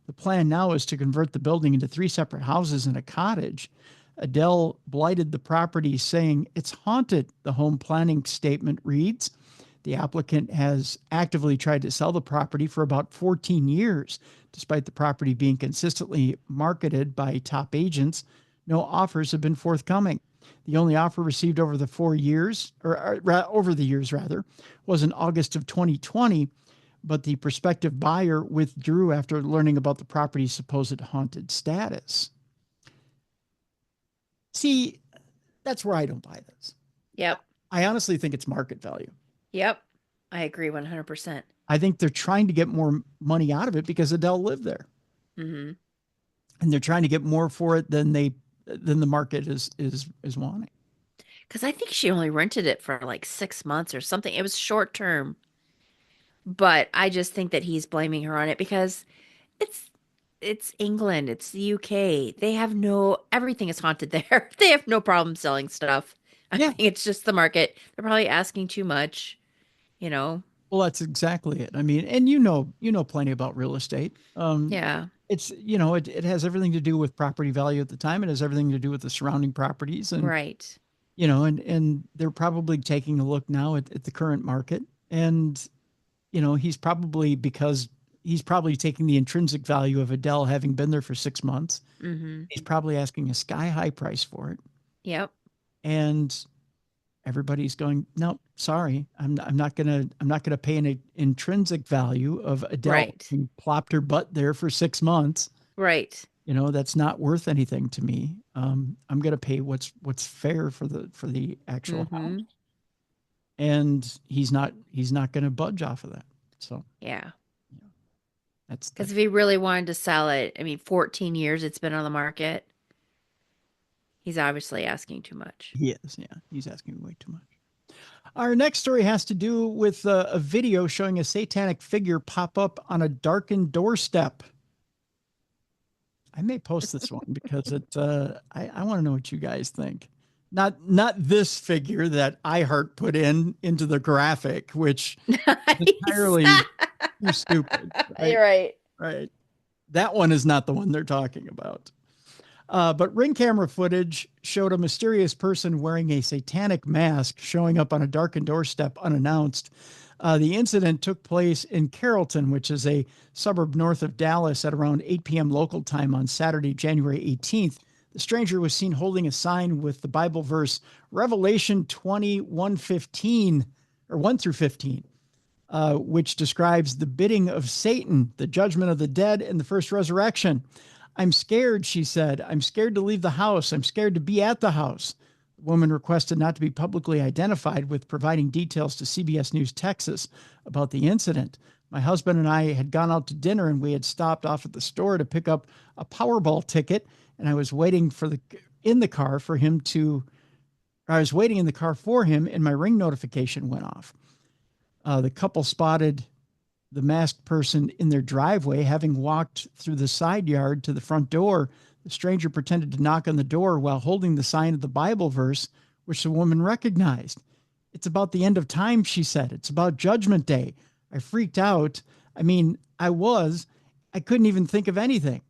The plan now is to convert the building into 3 separate houses and a cottage. Adele blighted the property, saying it's haunted. The home planning statement reads. The applicant has actively tried to sell the property for about 14 years. Despite the property being consistently marketed by top agents, no offers have been forthcoming. The only offer received over the 4 years, over the years rather, was in August of 2020, but the prospective buyer withdrew after learning about the property's supposed haunted status. See, that's where I don't buy this. Yep. I honestly think it's market value. Yep. I agree 100%. I think they're trying to get more money out of it because Adele lived there. Mm-hmm. And they're trying to get more for it than the market is wanting. Because I think she only rented it for like 6 months or something. It was short term. But I just think that he's blaming her on it because it's England, it's the UK. They have everything is haunted there. They have no problem selling stuff. I think it's just the market. They're probably asking too much, you know. Well, that's exactly it. I mean, and you know plenty about real estate. Yeah. It's, it has everything to do with property value at the time. It has everything to do with the surrounding properties. And, right. And they're probably taking a look now at the current market. And, he's probably taking the intrinsic value of Adele having been there for 6 months. Mm-hmm. He's probably asking a sky high price for it. Yep. And everybody's going, no, sorry, I'm not gonna pay an intrinsic value of Adele who plopped her butt there for 6 months. Right. That's not worth anything to me. I'm gonna pay what's fair for the actual house. And he's not gonna budge off of that. So yeah. That's because if he really wanted to sell it, I mean, 14 years it's been on the market. He's obviously asking too much. He is, yeah. He's asking way too much. Our next story has to do with a video showing a satanic figure pop up on a darkened doorstep. I may post this one because I want to know what you guys think. Not this figure that iHeart put into the graphic, which is entirely too stupid. Right? You're right. Right. That one is not the one they're talking about. But Ring camera footage showed a mysterious person wearing a satanic mask showing up on a darkened doorstep unannounced. The incident took place in Carrollton, which is a suburb north of Dallas, at around 8 p.m. local time on Saturday, January 18th. The stranger was seen holding a sign with the Bible verse Revelation 21:15 or 1 through 15, which describes the bidding of Satan, the judgment of the dead, and the first resurrection. I'm scared, she said. I'm scared to leave the house. I'm scared to be at the house. The woman requested not to be publicly identified, with providing details to CBS News Texas about the incident. My husband and I had gone out to dinner, and we had stopped off at the store to pick up a Powerball ticket, and I was waiting in the car for him, and my Ring notification went off. The couple spotted the masked person in their driveway, having walked through the side yard to the front door. The stranger pretended to knock on the door while holding the sign of the Bible verse, which the woman recognized. It's about the end of time, she said. It's about Judgment Day. I freaked out. I mean, I couldn't even think of anything.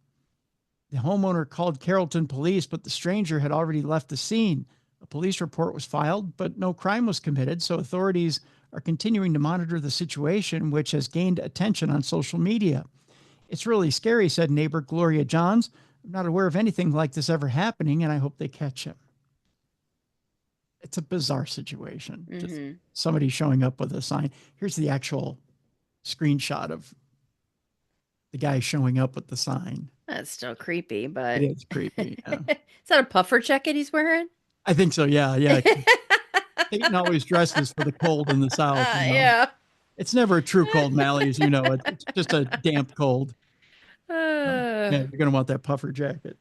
The homeowner called Carrollton police, but the stranger had already left the scene. A police report was filed, but no crime was committed, so authorities are continuing to monitor the situation, which has gained attention on social media. It's really scary, said neighbor Gloria Johns. I'm not aware of anything like this ever happening, and I hope they catch him. It's a bizarre situation. Mm-hmm. Just somebody showing up with a sign. Here's the actual screenshot of the guy showing up with the sign. That's still creepy, but it is creepy. Yeah. Is that a puffer jacket he's wearing? I think so. Yeah. Satan always dresses for the cold in the South. Yeah. It's never a true cold, Mallie, as you know. It's just a damp cold. Yeah, you're going to want that puffer jacket.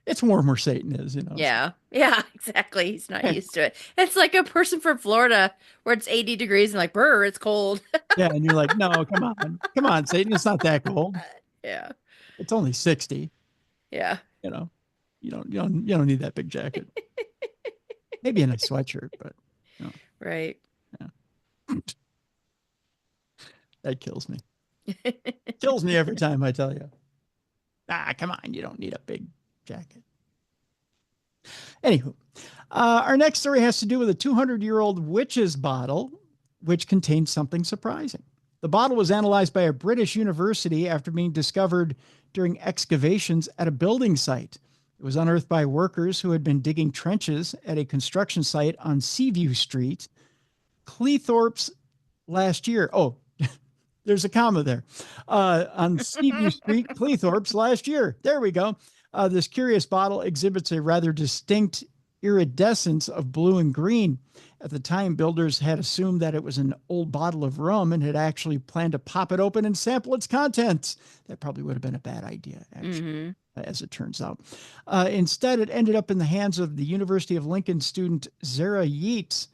It's warm where Satan is, Yeah. Yeah, exactly. He's not used to it. It's like a person from Florida where it's 80 degrees and like, brr, it's cold. Yeah, and you're like, no, come on, Satan. It's not that cold. Yeah. It's only 60. Yeah. You don't need that big jacket. Maybe a nice sweatshirt, but right. Yeah. That kills me. Kills me every time, I tell you. Come on. You don't need a big jacket. Anywho, our next story has to do with a 200-year-old witch's bottle, which contains something surprising. The bottle was analyzed by a British university after being discovered during excavations at a building site. It was unearthed by workers who had been digging trenches at a construction site on Seaview Street, Cleethorpes last year. Oh, there's a comma there. On Seaview Street, Cleethorpes last year. There we go. This curious bottle exhibits a rather distinct iridescence of blue and green. At the time, builders had assumed that it was an old bottle of rum and had actually planned to pop it open and sample its contents. That probably would have been a bad idea, actually, as it turns out. Instead, it ended up in the hands of the University of Lincoln student Zara Yeats,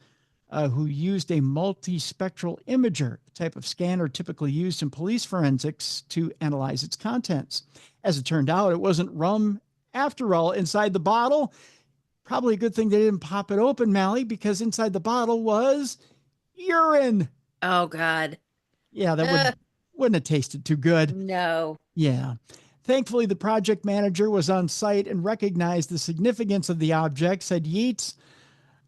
who used a multispectral imager, a type of scanner typically used in police forensics, to analyze its contents. As it turned out, it wasn't rum after all inside the bottle. Probably a good thing they didn't pop it open, Mallie, because inside the bottle was urine. Oh, God. Yeah, that wouldn't have tasted too good. No. Yeah. Thankfully, the project manager was on site and recognized the significance of the object, said Yeats.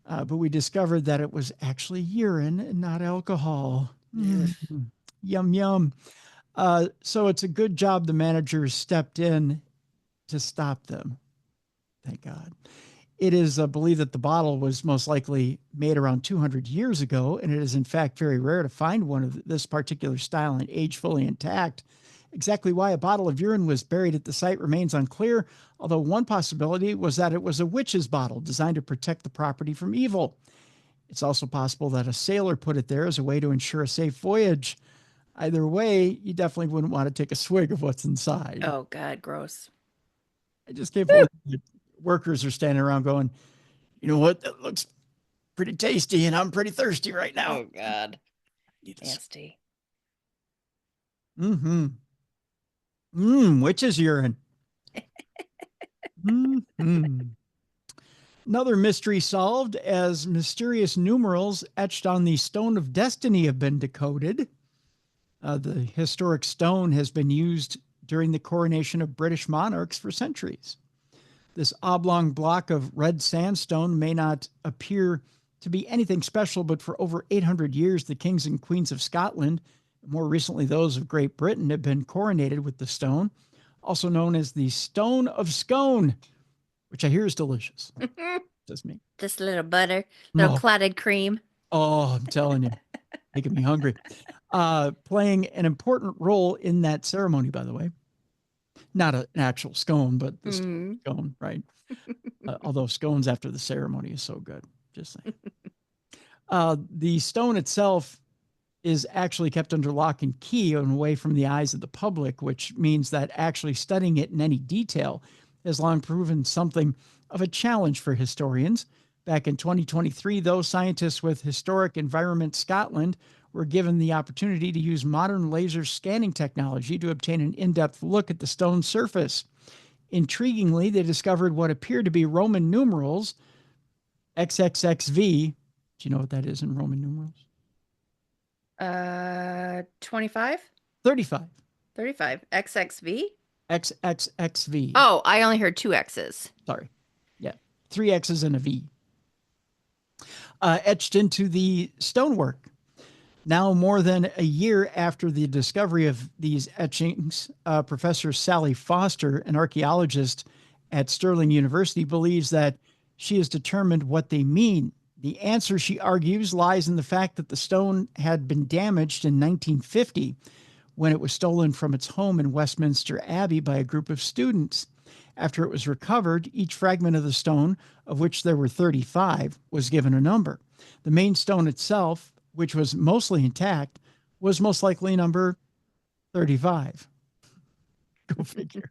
But we discovered that it was actually urine and not alcohol. Yum, yum. So it's a good job the managers stepped in to stop them. Thank God. It is believed that the bottle was most likely made around 200 years ago, and it is in fact very rare to find one of this particular style and age fully intact. Exactly why a bottle of urine was buried at the site remains unclear, although one possibility was that it was a witch's bottle designed to protect the property from evil. It's also possible that a sailor put it there as a way to ensure a safe voyage. Either way, you definitely wouldn't want to take a swig of what's inside. Oh, God, gross. I just can't believe that workers are standing around going, you know what, that looks pretty tasty, and I'm pretty thirsty right now. Oh, God. Nasty. Witch's urine. Another mystery solved as mysterious numerals etched on the Stone of Destiny have been decoded. The historic stone has been used during the coronation of British monarchs for centuries. This oblong block of red sandstone may not appear to be anything special, but for over 800 years, the kings and queens of Scotland, more recently those of Great Britain, have been coronated with the stone, also known as the Stone of Scone, which I hear is delicious. Just me. Just a little butter, little clotted cream. Oh, I'm telling you, making me hungry. Playing an important role in that ceremony, by the way. Not an actual scone, but the scone, right? Although scones after the ceremony is so good. Just saying. The stone itself is actually kept under lock and key and away from the eyes of the public, which means that actually studying it in any detail has long proven something of a challenge for historians. Back in 2023, though, scientists with Historic Environment Scotland were given the opportunity to use modern laser scanning technology to obtain an in-depth look at the stone's surface. Intriguingly, they discovered what appeared to be Roman numerals, XXXV. Do you know what that is in Roman numerals? 25? 35. 35. XXV? XXXV. Oh, I only heard 2 X's. Sorry. Yeah. 3 X's and a V. Etched into the stonework. Now, more than a year after the discovery of these etchings, Professor Sally Foster, an archaeologist at Stirling University, believes that she has determined what they mean. The answer, she argues, lies in the fact that the stone had been damaged in 1950 when it was stolen from its home in Westminster Abbey by a group of students. After it was recovered, each fragment of the stone, of which there were 35, was given a number. The main stone itself, which was mostly intact, was most likely number 35. Go figure.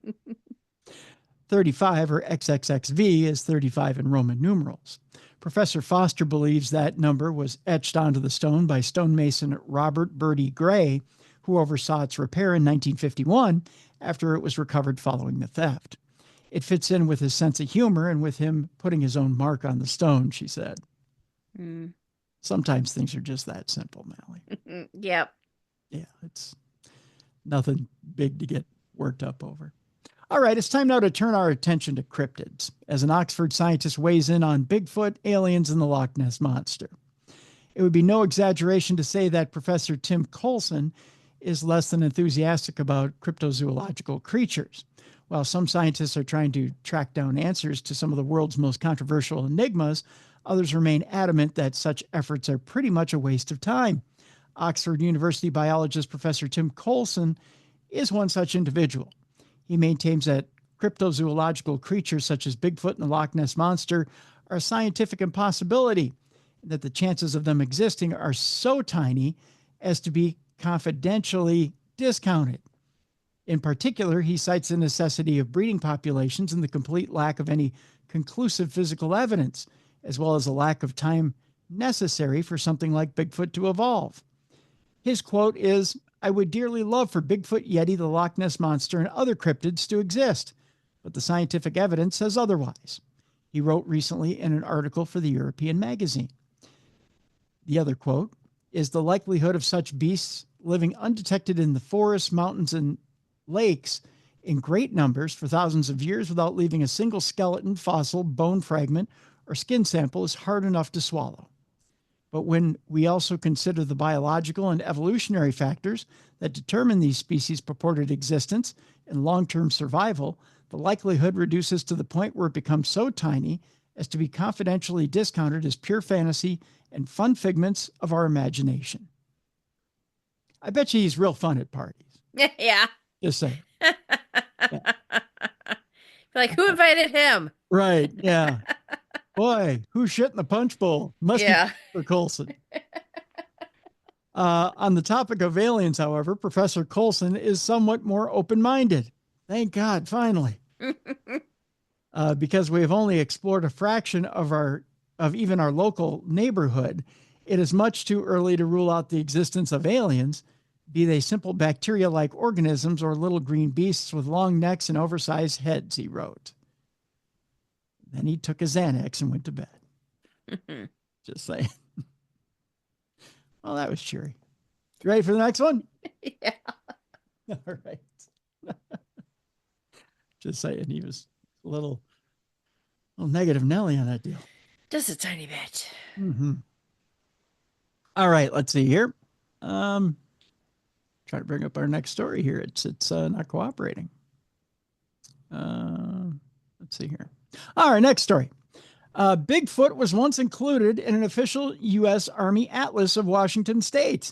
35, or XXXV, is 35 in Roman numerals. Professor Foster believes that number was etched onto the stone by stonemason Robert Bertie Gray, who oversaw its repair in 1951 after it was recovered following the theft. It fits in with his sense of humor and with him putting his own mark on the stone, she said. Sometimes things are just that simple, Mallie. Yep. Yeah, it's nothing big to get worked up over. All right, it's time now to turn our attention to cryptids, as an Oxford scientist weighs in on Bigfoot, aliens, and the Loch Ness Monster. It would be no exaggeration to say that Professor Tim Coulson is less than enthusiastic about cryptozoological creatures. While some scientists are trying to track down answers to some of the world's most controversial enigmas, others remain adamant that such efforts are pretty much a waste of time. Oxford University biologist Professor Tim Coulson is one such individual. He maintains that cryptozoological creatures such as Bigfoot and the Loch Ness Monster are a scientific impossibility, and that the chances of them existing are so tiny as to be confidentially discounted. In particular, he cites the necessity of breeding populations and the complete lack of any conclusive physical evidence, as well as a lack of time necessary for something like Bigfoot to evolve. His quote is, "I would dearly love for Bigfoot, Yeti, the Loch Ness Monster, and other cryptids to exist, but the scientific evidence says otherwise," he wrote recently in an article for the European magazine. The other quote is, "The likelihood of such beasts living undetected in the forests, mountains, and lakes in great numbers for thousands of years without leaving a single skeleton, fossil, bone fragment, or skin sample is hard enough to swallow. But when we also consider the biological and evolutionary factors that determine these species' purported existence and long-term survival, the likelihood reduces to the point where it becomes so tiny as to be confidentially discounted as pure fantasy and fun figments of our imagination." I bet you he's real fun at parties. Yeah. Just saying. Yeah. Like, who invited him? Right, yeah. Boy, who shit in the punch bowl? Must be for Coulson. On the topic of aliens, however, Professor Coulson is somewhat more open-minded. Thank God, finally. Because we have only explored a fraction of even our local neighborhood, it is much too early to rule out the existence of aliens, be they simple bacteria-like organisms or little green beasts with long necks and oversized heads, he wrote. Then he took a Xanax and went to bed. Just saying. Well, that was cheery. You ready for the next one? Yeah. All right. Just saying, he was a little negative Nelly on that deal. Just a tiny bit. Mm-hmm. All right, let's see here. Try to bring up our next story here. It's not cooperating. Let's see here. All right, next story. Bigfoot was once included in an official U.S. Army Atlas of Washington State.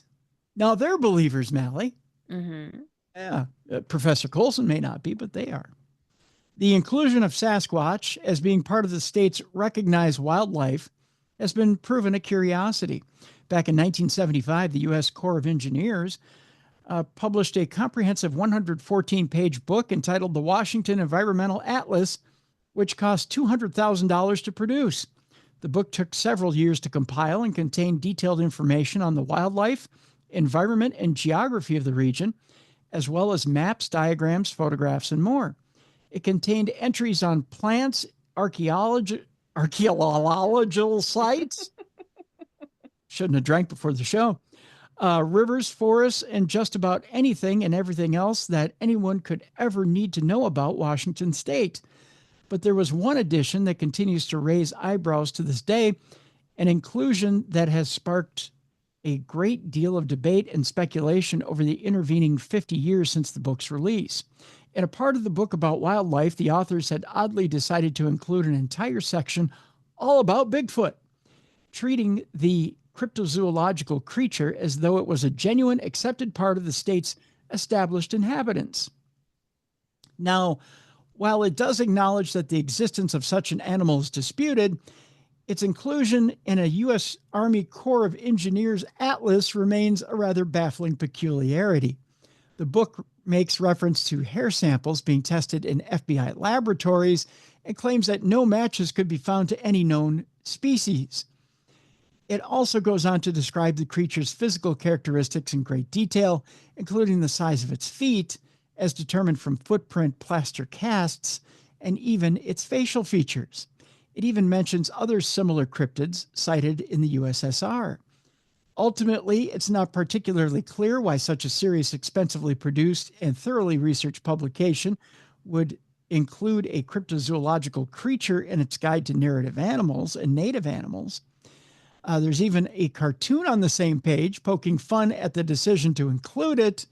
Now, they're believers, Mallie. Mm-hmm. Yeah, Professor Coulson may not be, but they are. The inclusion of Sasquatch as being part of the state's recognized wildlife has been proven a curiosity. Back in 1975, the U.S. Corps of Engineers published a comprehensive 114-page book entitled The Washington Environmental Atlas, which cost $200,000 to produce. The book took several years to compile and contained detailed information on the wildlife, environment, and geography of the region, as well as maps, diagrams, photographs, and more. It contained entries on plants, archaeological sites. Shouldn't have drank before the show. Rivers, forests, and just about anything and everything else that anyone could ever need to know about Washington State. But there was one addition that continues to raise eyebrows to this day, an inclusion that has sparked a great deal of debate and speculation over the intervening 50 years since the book's release. In a part of the book about wildlife, the authors had oddly decided to include an entire section all about Bigfoot, treating the cryptozoological creature as though it was a genuine, accepted part of the state's established inhabitants. Now, while it does acknowledge that the existence of such an animal is disputed, its inclusion in a U.S. Army Corps of Engineers atlas remains a rather baffling peculiarity. The book makes reference to hair samples being tested in FBI laboratories and claims that no matches could be found to any known species. It also goes on to describe the creature's physical characteristics in great detail, including the size of its feet, as determined from footprint plaster casts, and even its facial features. It even mentions other similar cryptids cited in the USSR. Ultimately, it's not particularly clear why such a serious, expensively produced, and thoroughly researched publication would include a cryptozoological creature in its guide to narrative animals and native animals. There's even a cartoon on the same page poking fun at the decision to include it.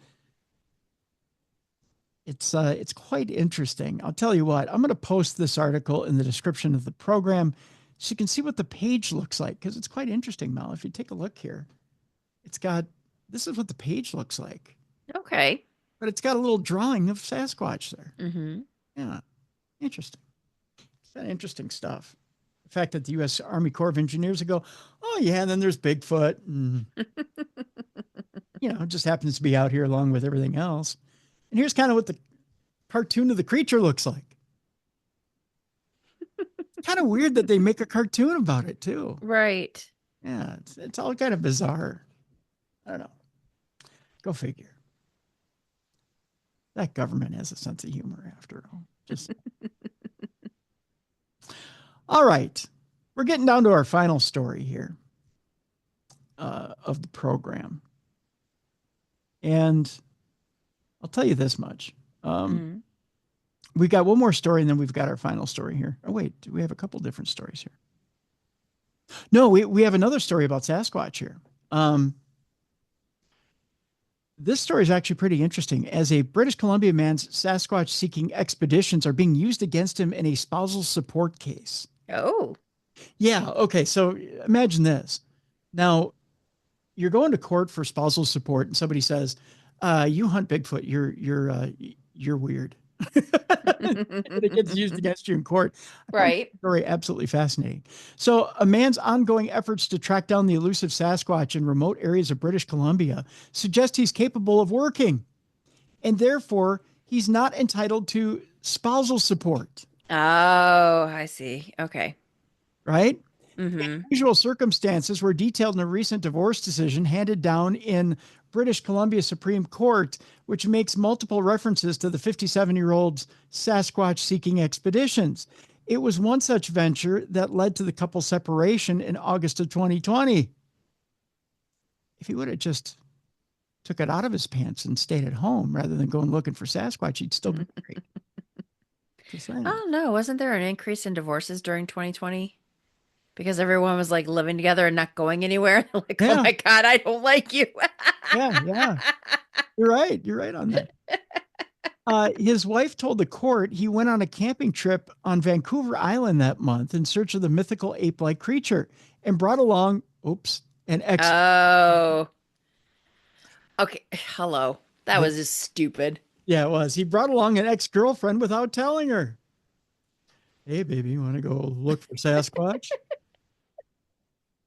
It's quite interesting. I'll tell you what, I'm going to post this article in the description of the program so you can see what the page looks like, because it's quite interesting, Mel. If you take a look here, this is what the page looks like. Okay. But it's got a little drawing of Sasquatch there. Mm-hmm. Yeah, interesting. It's kind of interesting stuff. The fact that the U.S. Army Corps of Engineers would go, oh, yeah, and then there's Bigfoot. And, it just happens to be out here along with everything else. And here's kind of what the cartoon of the creature looks like. Kind of weird that they make a cartoon about it, too. Right. Yeah, it's all kind of bizarre. I don't know. Go figure. That government has a sense of humor, after all. Just all right. We're getting down to our final story here of the program. And I'll tell you this much. We got one more story, and then we've got our final story here. Oh, wait. We have a couple different stories here. No, we have another story about Sasquatch here. This story is actually pretty interesting. As a British Columbia man's Sasquatch-seeking expeditions are being used against him in a spousal support case. Oh. Yeah. Okay. So imagine this. Now, you're going to court for spousal support, and somebody says, "You hunt Bigfoot. You're weird." And it gets used against you in court. Right. Story absolutely fascinating. So, a man's ongoing efforts to track down the elusive Sasquatch in remote areas of British Columbia suggest he's capable of working, and therefore he's not entitled to spousal support. Oh, I see. Okay. Right? Mm-hmm. Unusual circumstances were detailed in a recent divorce decision handed down in British Columbia Supreme Court, which makes multiple references to the 57-year-old's Sasquatch-seeking expeditions. It was one such venture that led to the couple's separation in August of 2020. If he would have just took it out of his pants and stayed at home rather than going looking for Sasquatch, he'd still be married. Just saying. Oh, no. Wasn't there an increase in divorces during 2020? Because everyone was like living together and not going anywhere. Like, Yeah. oh my God, I don't like you. Yeah. You're right. You're right on that. His wife told the court he went on a camping trip on Vancouver Island that month in search of the mythical ape-like creature and brought along, an ex. Oh. Okay. Hello. That was just stupid. Yeah, it was. He brought along an ex-girlfriend without telling her. Hey, baby, you want to go look for Sasquatch?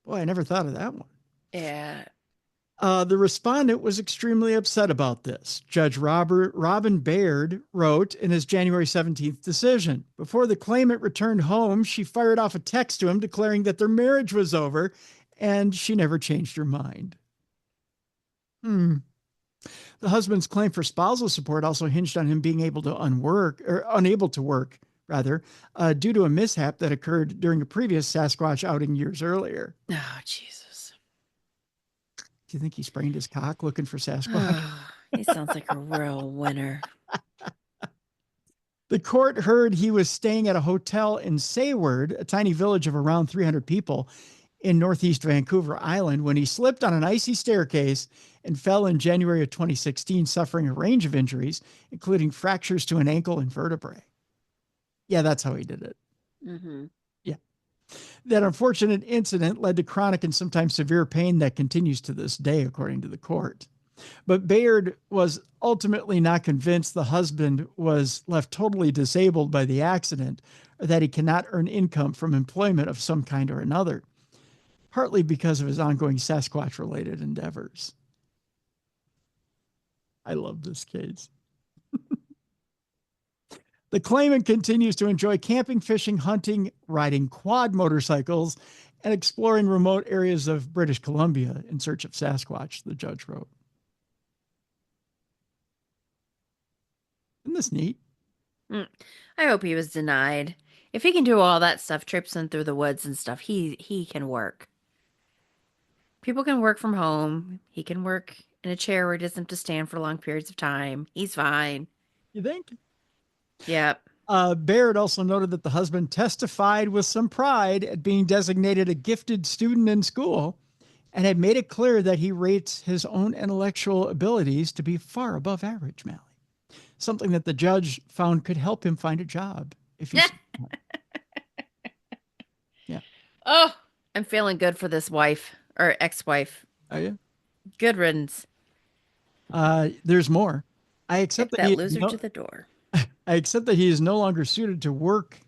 Boy, I never thought of that one. Yeah. The respondent was extremely upset about this. Judge Robin Baird wrote in his January 17th decision, before the claimant returned home, she fired off a text to him declaring that their marriage was over, and she never changed her mind. The husband's claim for spousal support also hinged on him being unable to work, due to a mishap that occurred during a previous Sasquatch outing years earlier. Oh, Jesus. Do you think he sprained his cock looking for Sasquatch? He sounds like a real winner. The court heard he was staying at a hotel in Sayward, a tiny village of around 300 people in northeast Vancouver Island, when he slipped on an icy staircase and fell in January of 2016, suffering a range of injuries, including fractures to an ankle and vertebrae. Yeah, that's how he did it. Mm-hmm. Yeah. That unfortunate incident led to chronic and sometimes severe pain that continues to this day, according to the court. But Bayard was ultimately not convinced the husband was left totally disabled by the accident, or that he cannot earn income from employment of some kind or another, partly because of his ongoing Sasquatch-related endeavors. I love this case. The claimant continues to enjoy camping, fishing, hunting, riding quad motorcycles, and exploring remote areas of British Columbia in search of Sasquatch, the judge wrote. Isn't this neat? I hope he was denied. If he can do all that stuff, traipsing through the woods and stuff, he can work. People can work from home. He can work in a chair where he doesn't have to stand for long periods of time. He's fine. You think? Yep. Baird also noted that the husband testified with some pride at being designated a gifted student in school and had made it clear that he rates his own intellectual abilities to be far above average, Mallie. Something that the judge found could help him find a job if he's. Yeah. Oh, I'm feeling good for this wife or ex-wife. Oh, yeah. Good riddance. There's more. I accept Kick that that he loser to the door. I accept that he is no longer suited to work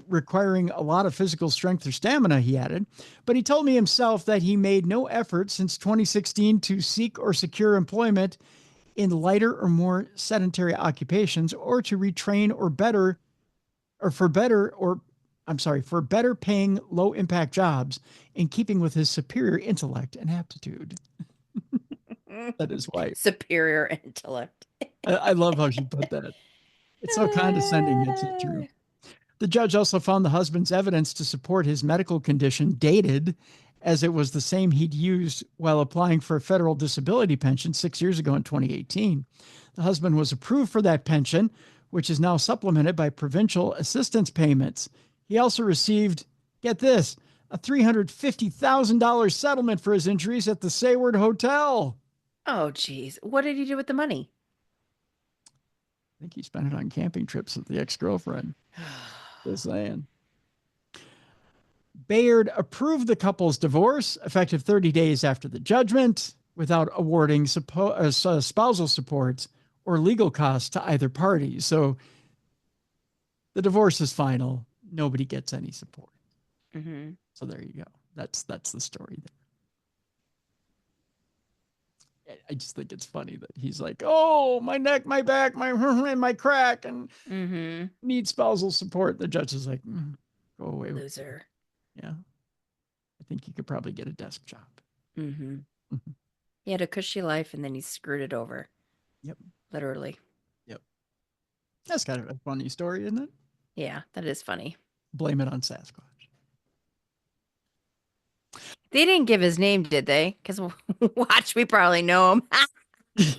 requiring a lot of physical strength or stamina, he added. But he told me himself that he made no effort since 2016 to seek or secure employment in lighter or more sedentary occupations or to retrain for better paying low impact jobs in keeping with his superior intellect and aptitude. That is why. Superior intellect. I love how she put that. It's so condescending, yet so true. The judge also found the husband's evidence to support his medical condition dated, as it was the same he'd used while applying for a federal disability pension 6 years ago in 2018. The husband was approved for that pension, which is now supplemented by provincial assistance payments. He also received, get this, a $350,000 settlement for his injuries at the Sayward Hotel. Oh, geez. What did he do with the money? I think he spent it on camping trips with the ex-girlfriend. Just saying. Bayard approved the couple's divorce, effective 30 days after the judgment, without awarding spousal supports or legal costs to either party. So the divorce is final. Nobody gets any support. Mm-hmm. So there you go. That's the story there. I just think it's funny that he's like, oh, my neck, my back, my crack, and need spousal support. The judge is like, go away. Loser. Yeah. I think you could probably get a desk job. Mm-hmm. He had a cushy life and then he screwed it over. Yep. Literally. Yep. That's kind of a funny story, isn't it? Yeah, that is funny. Blame it on Sasquatch. They didn't give his name, did they? Because watch, we probably know him.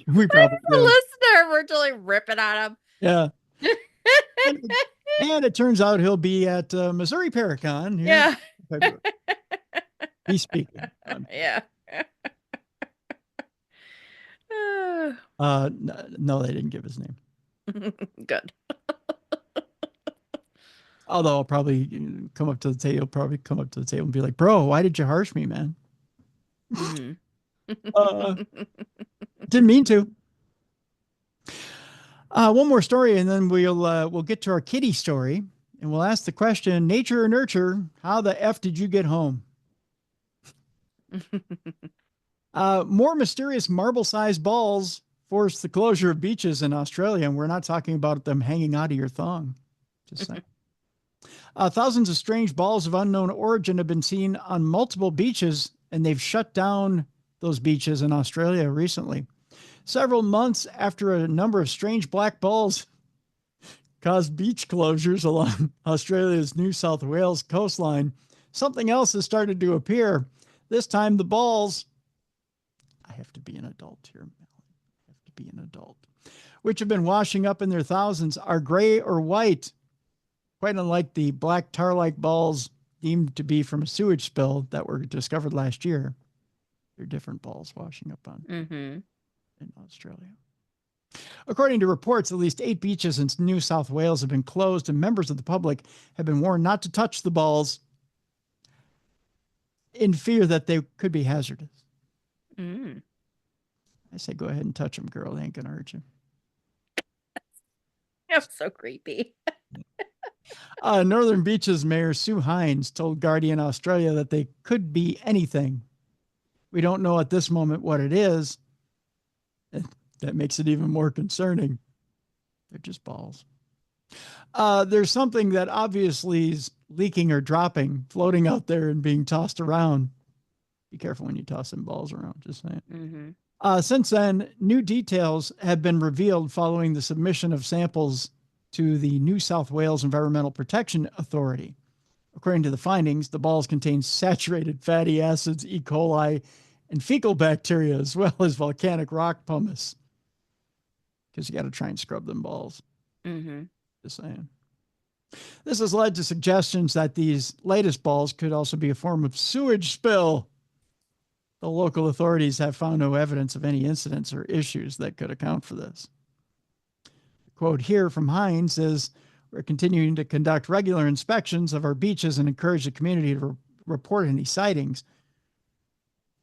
We probably do. Listener, we're totally ripping on him. Yeah. and it turns out he'll be at Missouri Paracon. Yeah. He's speaking. Yeah. No, they didn't give his name. Good. Although I'll probably come up to the table. He'll probably come up to the table and be like, "Bro, why did you harsh me, man?" Didn't mean to. One more story, and then we'll get to our kitty story, and we'll ask the question: nature or nurture? How the F did you get home? More mysterious marble-sized balls forced the closure of beaches in Australia, and we're not talking about them hanging out of your thong. Just saying. Thousands of strange balls of unknown origin have been seen on multiple beaches, and they've shut down those beaches in Australia recently. Several months after a number of strange black balls caused beach closures along Australia's New South Wales coastline, something else has started to appear. This time the balls, I have to be an adult here, I have to be an adult, which have been washing up in their thousands, are gray or white, quite unlike the black tar-like balls deemed to be from a sewage spill that were discovered last year. They're different balls washing up on in Australia. According to reports, at least 8 beaches in New South Wales have been closed, and members of the public have been warned not to touch the balls in fear that they could be hazardous. I say go ahead and touch them, girl. They ain't going to hurt you. That's so creepy. Northern Beaches Mayor Sue Hines told Guardian Australia that they could be anything. We don't know at this moment what it is. That makes it even more concerning. They're just balls. There's something that obviously is leaking or dropping, floating out there and being tossed around. Be careful when you toss them balls around, just saying. Since then, new details have been revealed following the submission of samples to the New South Wales Environmental Protection Authority. According to the findings, the balls contain saturated fatty acids, E. coli, and fecal bacteria, as well as volcanic rock pumice. Because you got to try and scrub them balls. Just saying. This has led to suggestions that these latest balls could also be a form of sewage spill. The local authorities have found no evidence of any incidents or issues that could account for this. The quote here from Hines is, "We're continuing to conduct regular inspections of our beaches and encourage the community to report any sightings,"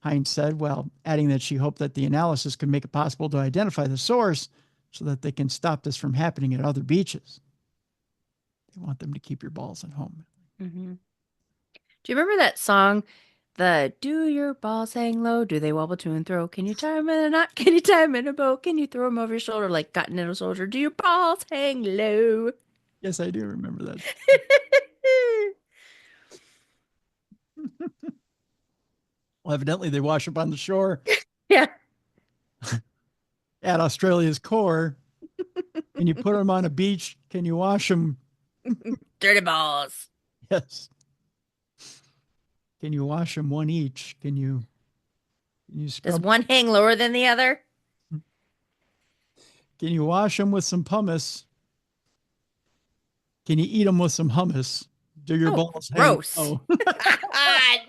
Hines said, while adding that she hoped that the analysis could make it possible to identify the source so that they can stop this from happening at other beaches. They want them to keep your balls at home. Mm-hmm. Do you remember that song, the "Do your balls hang low? Do they wobble to and fro? Can you tie them in a knot? Can you tie them in a bow? Can you throw them over your shoulder like cotton in a soldier? Do your balls hang low?" Yes, I do remember that. Well, evidently they wash up on the shore. Yeah. At Australia's core. Can you put them on a beach? Can you wash them? Dirty balls. Yes. Can you wash them one each? Can you scrub? Does one hang lower than the other? Can you wash them with some pumice? Can you eat them with some hummus? Do your balls gross. hang?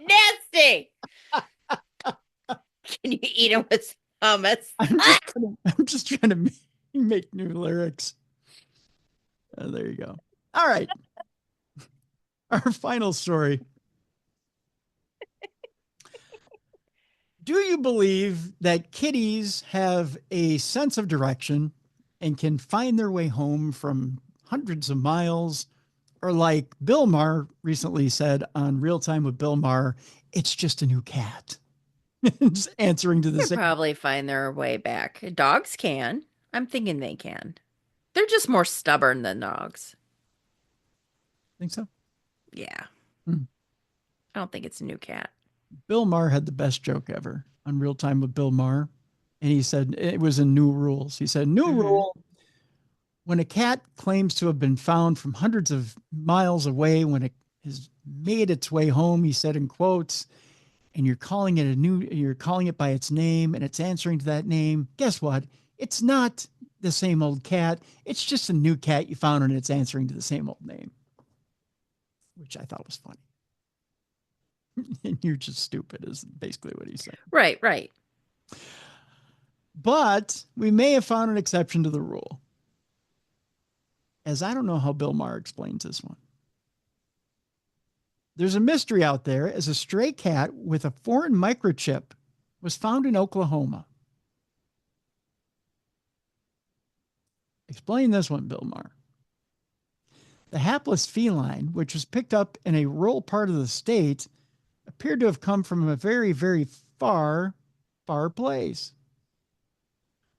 Nasty. Can you eat them with hummus? I'm just trying to make new lyrics. There you go. All right. Our final story. Do you believe that kitties have a sense of direction and can find their way home from hundreds of miles? Or like Bill Maher recently said on Real Time with Bill Maher, it's just a new cat. Just answering to the They same. probably find their way back. Dogs can. I'm thinking they can. They're just more stubborn than dogs. Think so? Yeah. I don't think it's a new cat. Bill Maher had the best joke ever on Real Time with Bill Maher. And he said, it was in New Rules. He said, new rule, when a cat claims to have been found from hundreds of miles away, when it has made its way home, he said in quotes, and you're calling it by its name and it's answering to that name, guess what? It's not the same old cat. It's just a new cat you found and it's answering to the same old name, which I thought was funny. And you're just stupid is basically what he's saying. Right. But we may have found an exception to the rule, as I don't know how Bill Maher explains this one. There's a mystery out there as a stray cat with a foreign microchip was found in Oklahoma. Explain this one, Bill Maher. The hapless feline, which was picked up in a rural part of the state, appeared to have come from a very, very far place.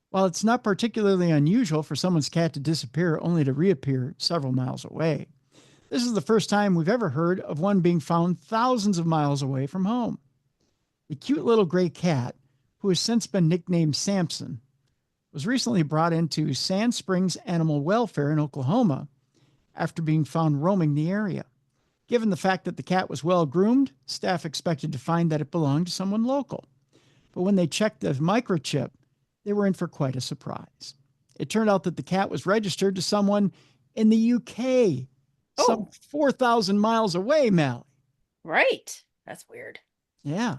While it's not particularly unusual for someone's cat to disappear only to reappear several miles away, this is the first time we've ever heard of one being found thousands of miles away from home. The cute little gray cat, who has since been nicknamed Samson, was recently brought into Sand Springs Animal Welfare in Oklahoma after being found roaming the area. Given the fact that the cat was well groomed, staff expected to find that it belonged to someone local. But when they checked the microchip, they were in for quite a surprise. It turned out that the cat was registered to someone in the UK, some 4,000 miles away, Mallie. Right. That's weird. Yeah.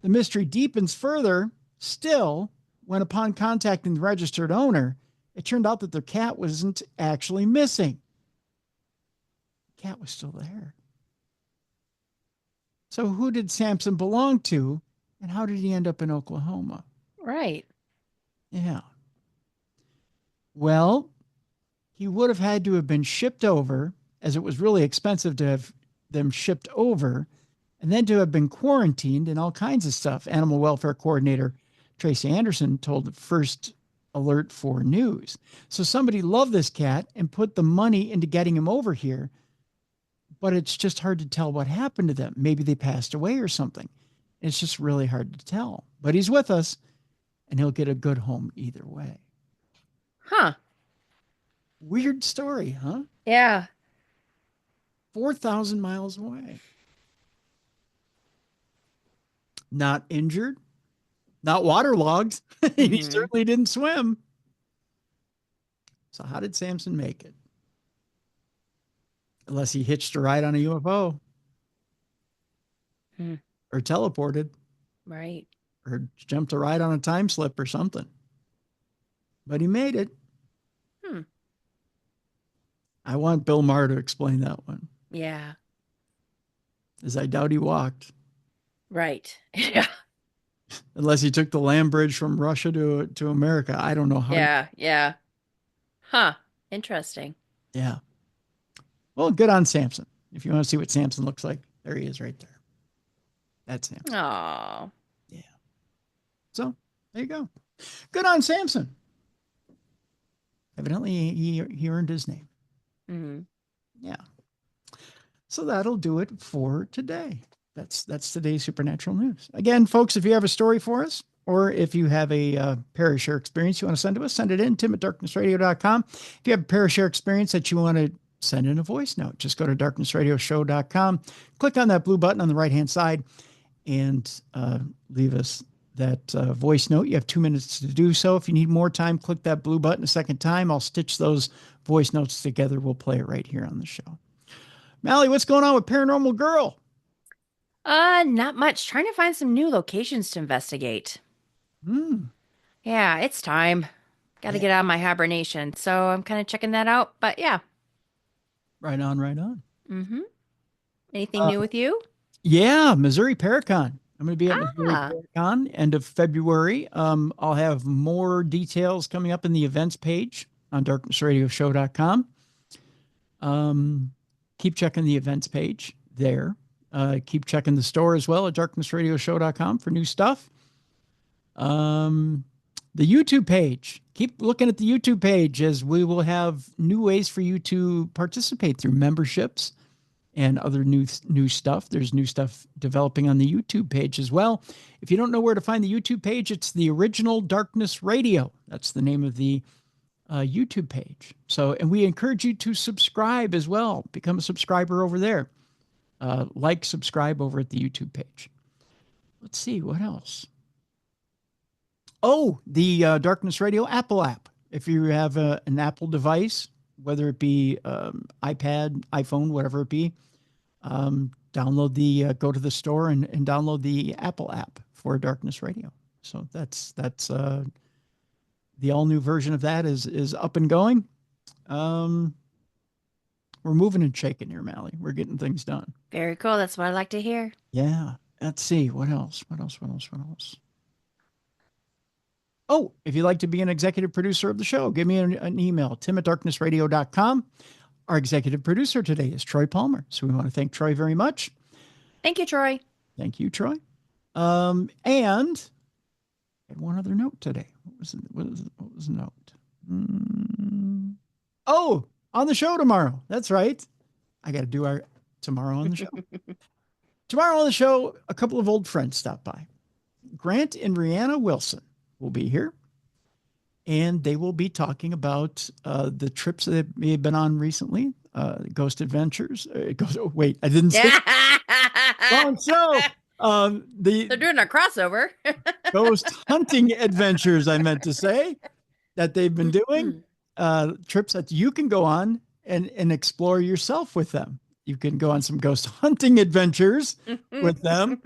The mystery deepens further still when, upon contacting the registered owner, it turned out that their cat wasn't actually missing. The cat was still there. So who did Samson belong to, and how did he end up in Oklahoma? Right. Yeah. Well, he would have had to have been shipped over, as it was really expensive to have them shipped over, and then to have been quarantined and all kinds of stuff. Animal welfare coordinator Tracy Anderson told the First Alert 4 News. So somebody loved this cat and put the money into getting him over here, but it's just hard to tell what happened to them. Maybe they passed away or something. It's just really hard to tell. But he's with us, and he'll get a good home either way. Huh. Weird story, huh? Yeah. 4,000 miles away. Not injured, not waterlogged. He certainly didn't swim. So how did Samson make it? Unless he hitched a ride on a UFO or teleported. Right. Or jumped a ride on a time slip or something. But he made it. I want Bill Maher to explain that one. Yeah. As I doubt he walked. Right. Yeah. Unless he took the land bridge from Russia to America. I don't know how. Yeah. Yeah. Huh. Interesting. Yeah. Well, good on Samson. If you want to see what Samson looks like, there he is right there. That's Samson. Oh. Yeah. So there you go. Good on Samson. Evidently, he earned his name. Mm-hmm. Yeah. So that'll do it for today. That's today's supernatural news. Again, folks, if you have a story for us, or if you have a Parashare experience you want to send to us, send it in, tim@darknessradio.com. If you have a Parashare experience that you want to send in a voice note, just go to darknessradioshow.com, click on that blue button on the right-hand side, and leave us that voice note. You have 2 minutes to do so. If you need more time, click that blue button a second time. I'll stitch those voice notes together. We'll play it right here on the show. Mallie, what's going on with Paranormal Girl? Not much. Trying to find some new locations to investigate. Yeah, it's time. Got to get out of my hibernation. So I'm kind of checking that out. But yeah. Right on, right on. Mm-hmm. Anything new with you? Yeah, Missouri Paracon. I'm going to be at Missouri Paracon end of February. I'll have more details coming up in the events page on darknessradioshow.com. Keep checking the events page there. Keep checking the store as well at darknessradioshow.com for new stuff. The YouTube page. Keep looking at the YouTube page, as we will have new ways for you to participate through memberships and other new stuff. There's new stuff developing on the YouTube page as well. If you don't know where to find the YouTube page, it's the original Darkness Radio. That's the name of the YouTube page. So, and we encourage you to subscribe as well. Become a subscriber over there. Subscribe over at the YouTube page. Let's see, what else? Oh, the Darkness Radio Apple app. If you have an Apple device, whether it be iPad, iPhone, whatever it be, download go to the store and download the Apple app for Darkness Radio. So that's the all new version of that is up and going. We're moving and shaking here, Mallie. We're getting things done. Very cool. That's what I like to hear. Yeah. Let's see. What else? Oh, if you'd like to be an executive producer of the show, give me an email, tim@darknessradio.com. Our executive producer today is Troy Palmer. So we want to thank Troy very much. Thank you, Troy. Thank you, Troy. And I had one other note today. What was the note? Oh, on the show tomorrow. That's right. I got to do our tomorrow on the show. Tomorrow on the show, a couple of old friends stop by. Grant and Rihanna Wilson will be here, and they will be talking about the trips that they've been on recently, Ghost Adventures. Wait, I didn't say wrong show. They're doing a crossover. Ghost hunting adventures, I meant to say, that they've been doing. Trips that you can go on and explore yourself with them. You can go on some ghost hunting adventures with them.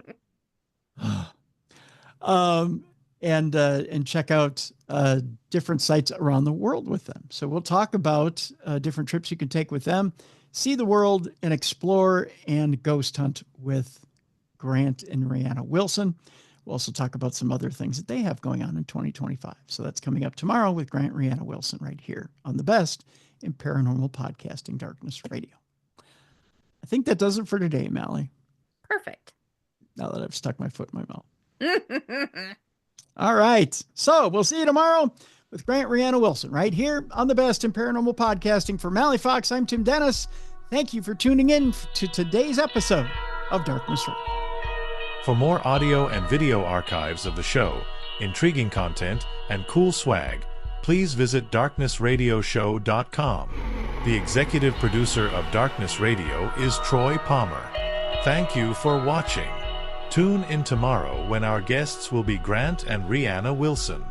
And check out different sites around the world with them. So we'll talk about different trips you can take with them, see the world and explore and ghost hunt with Grant and Rihanna Wilson. We'll also talk about some other things that they have going on in 2025. So that's coming up tomorrow with Grant and Rihanna Wilson right here on the best in paranormal podcasting, Darkness Radio. I think that does it for today, Mallie. Perfect. Now that I've stuck my foot in my mouth. All right. So we'll see you tomorrow with Grant Rihanna Wilson right here on the best in paranormal podcasting. For Mallie Fox, I'm Tim Dennis. Thank you for tuning in to today's episode of Darkness Radio. For more audio and video archives of the show, intriguing content, and cool swag, please visit darknessradioshow.com. The executive producer of Darkness Radio is Troy Palmer. Thank you for watching. Tune in tomorrow when our guests will be Grant and Rihanna Wilson.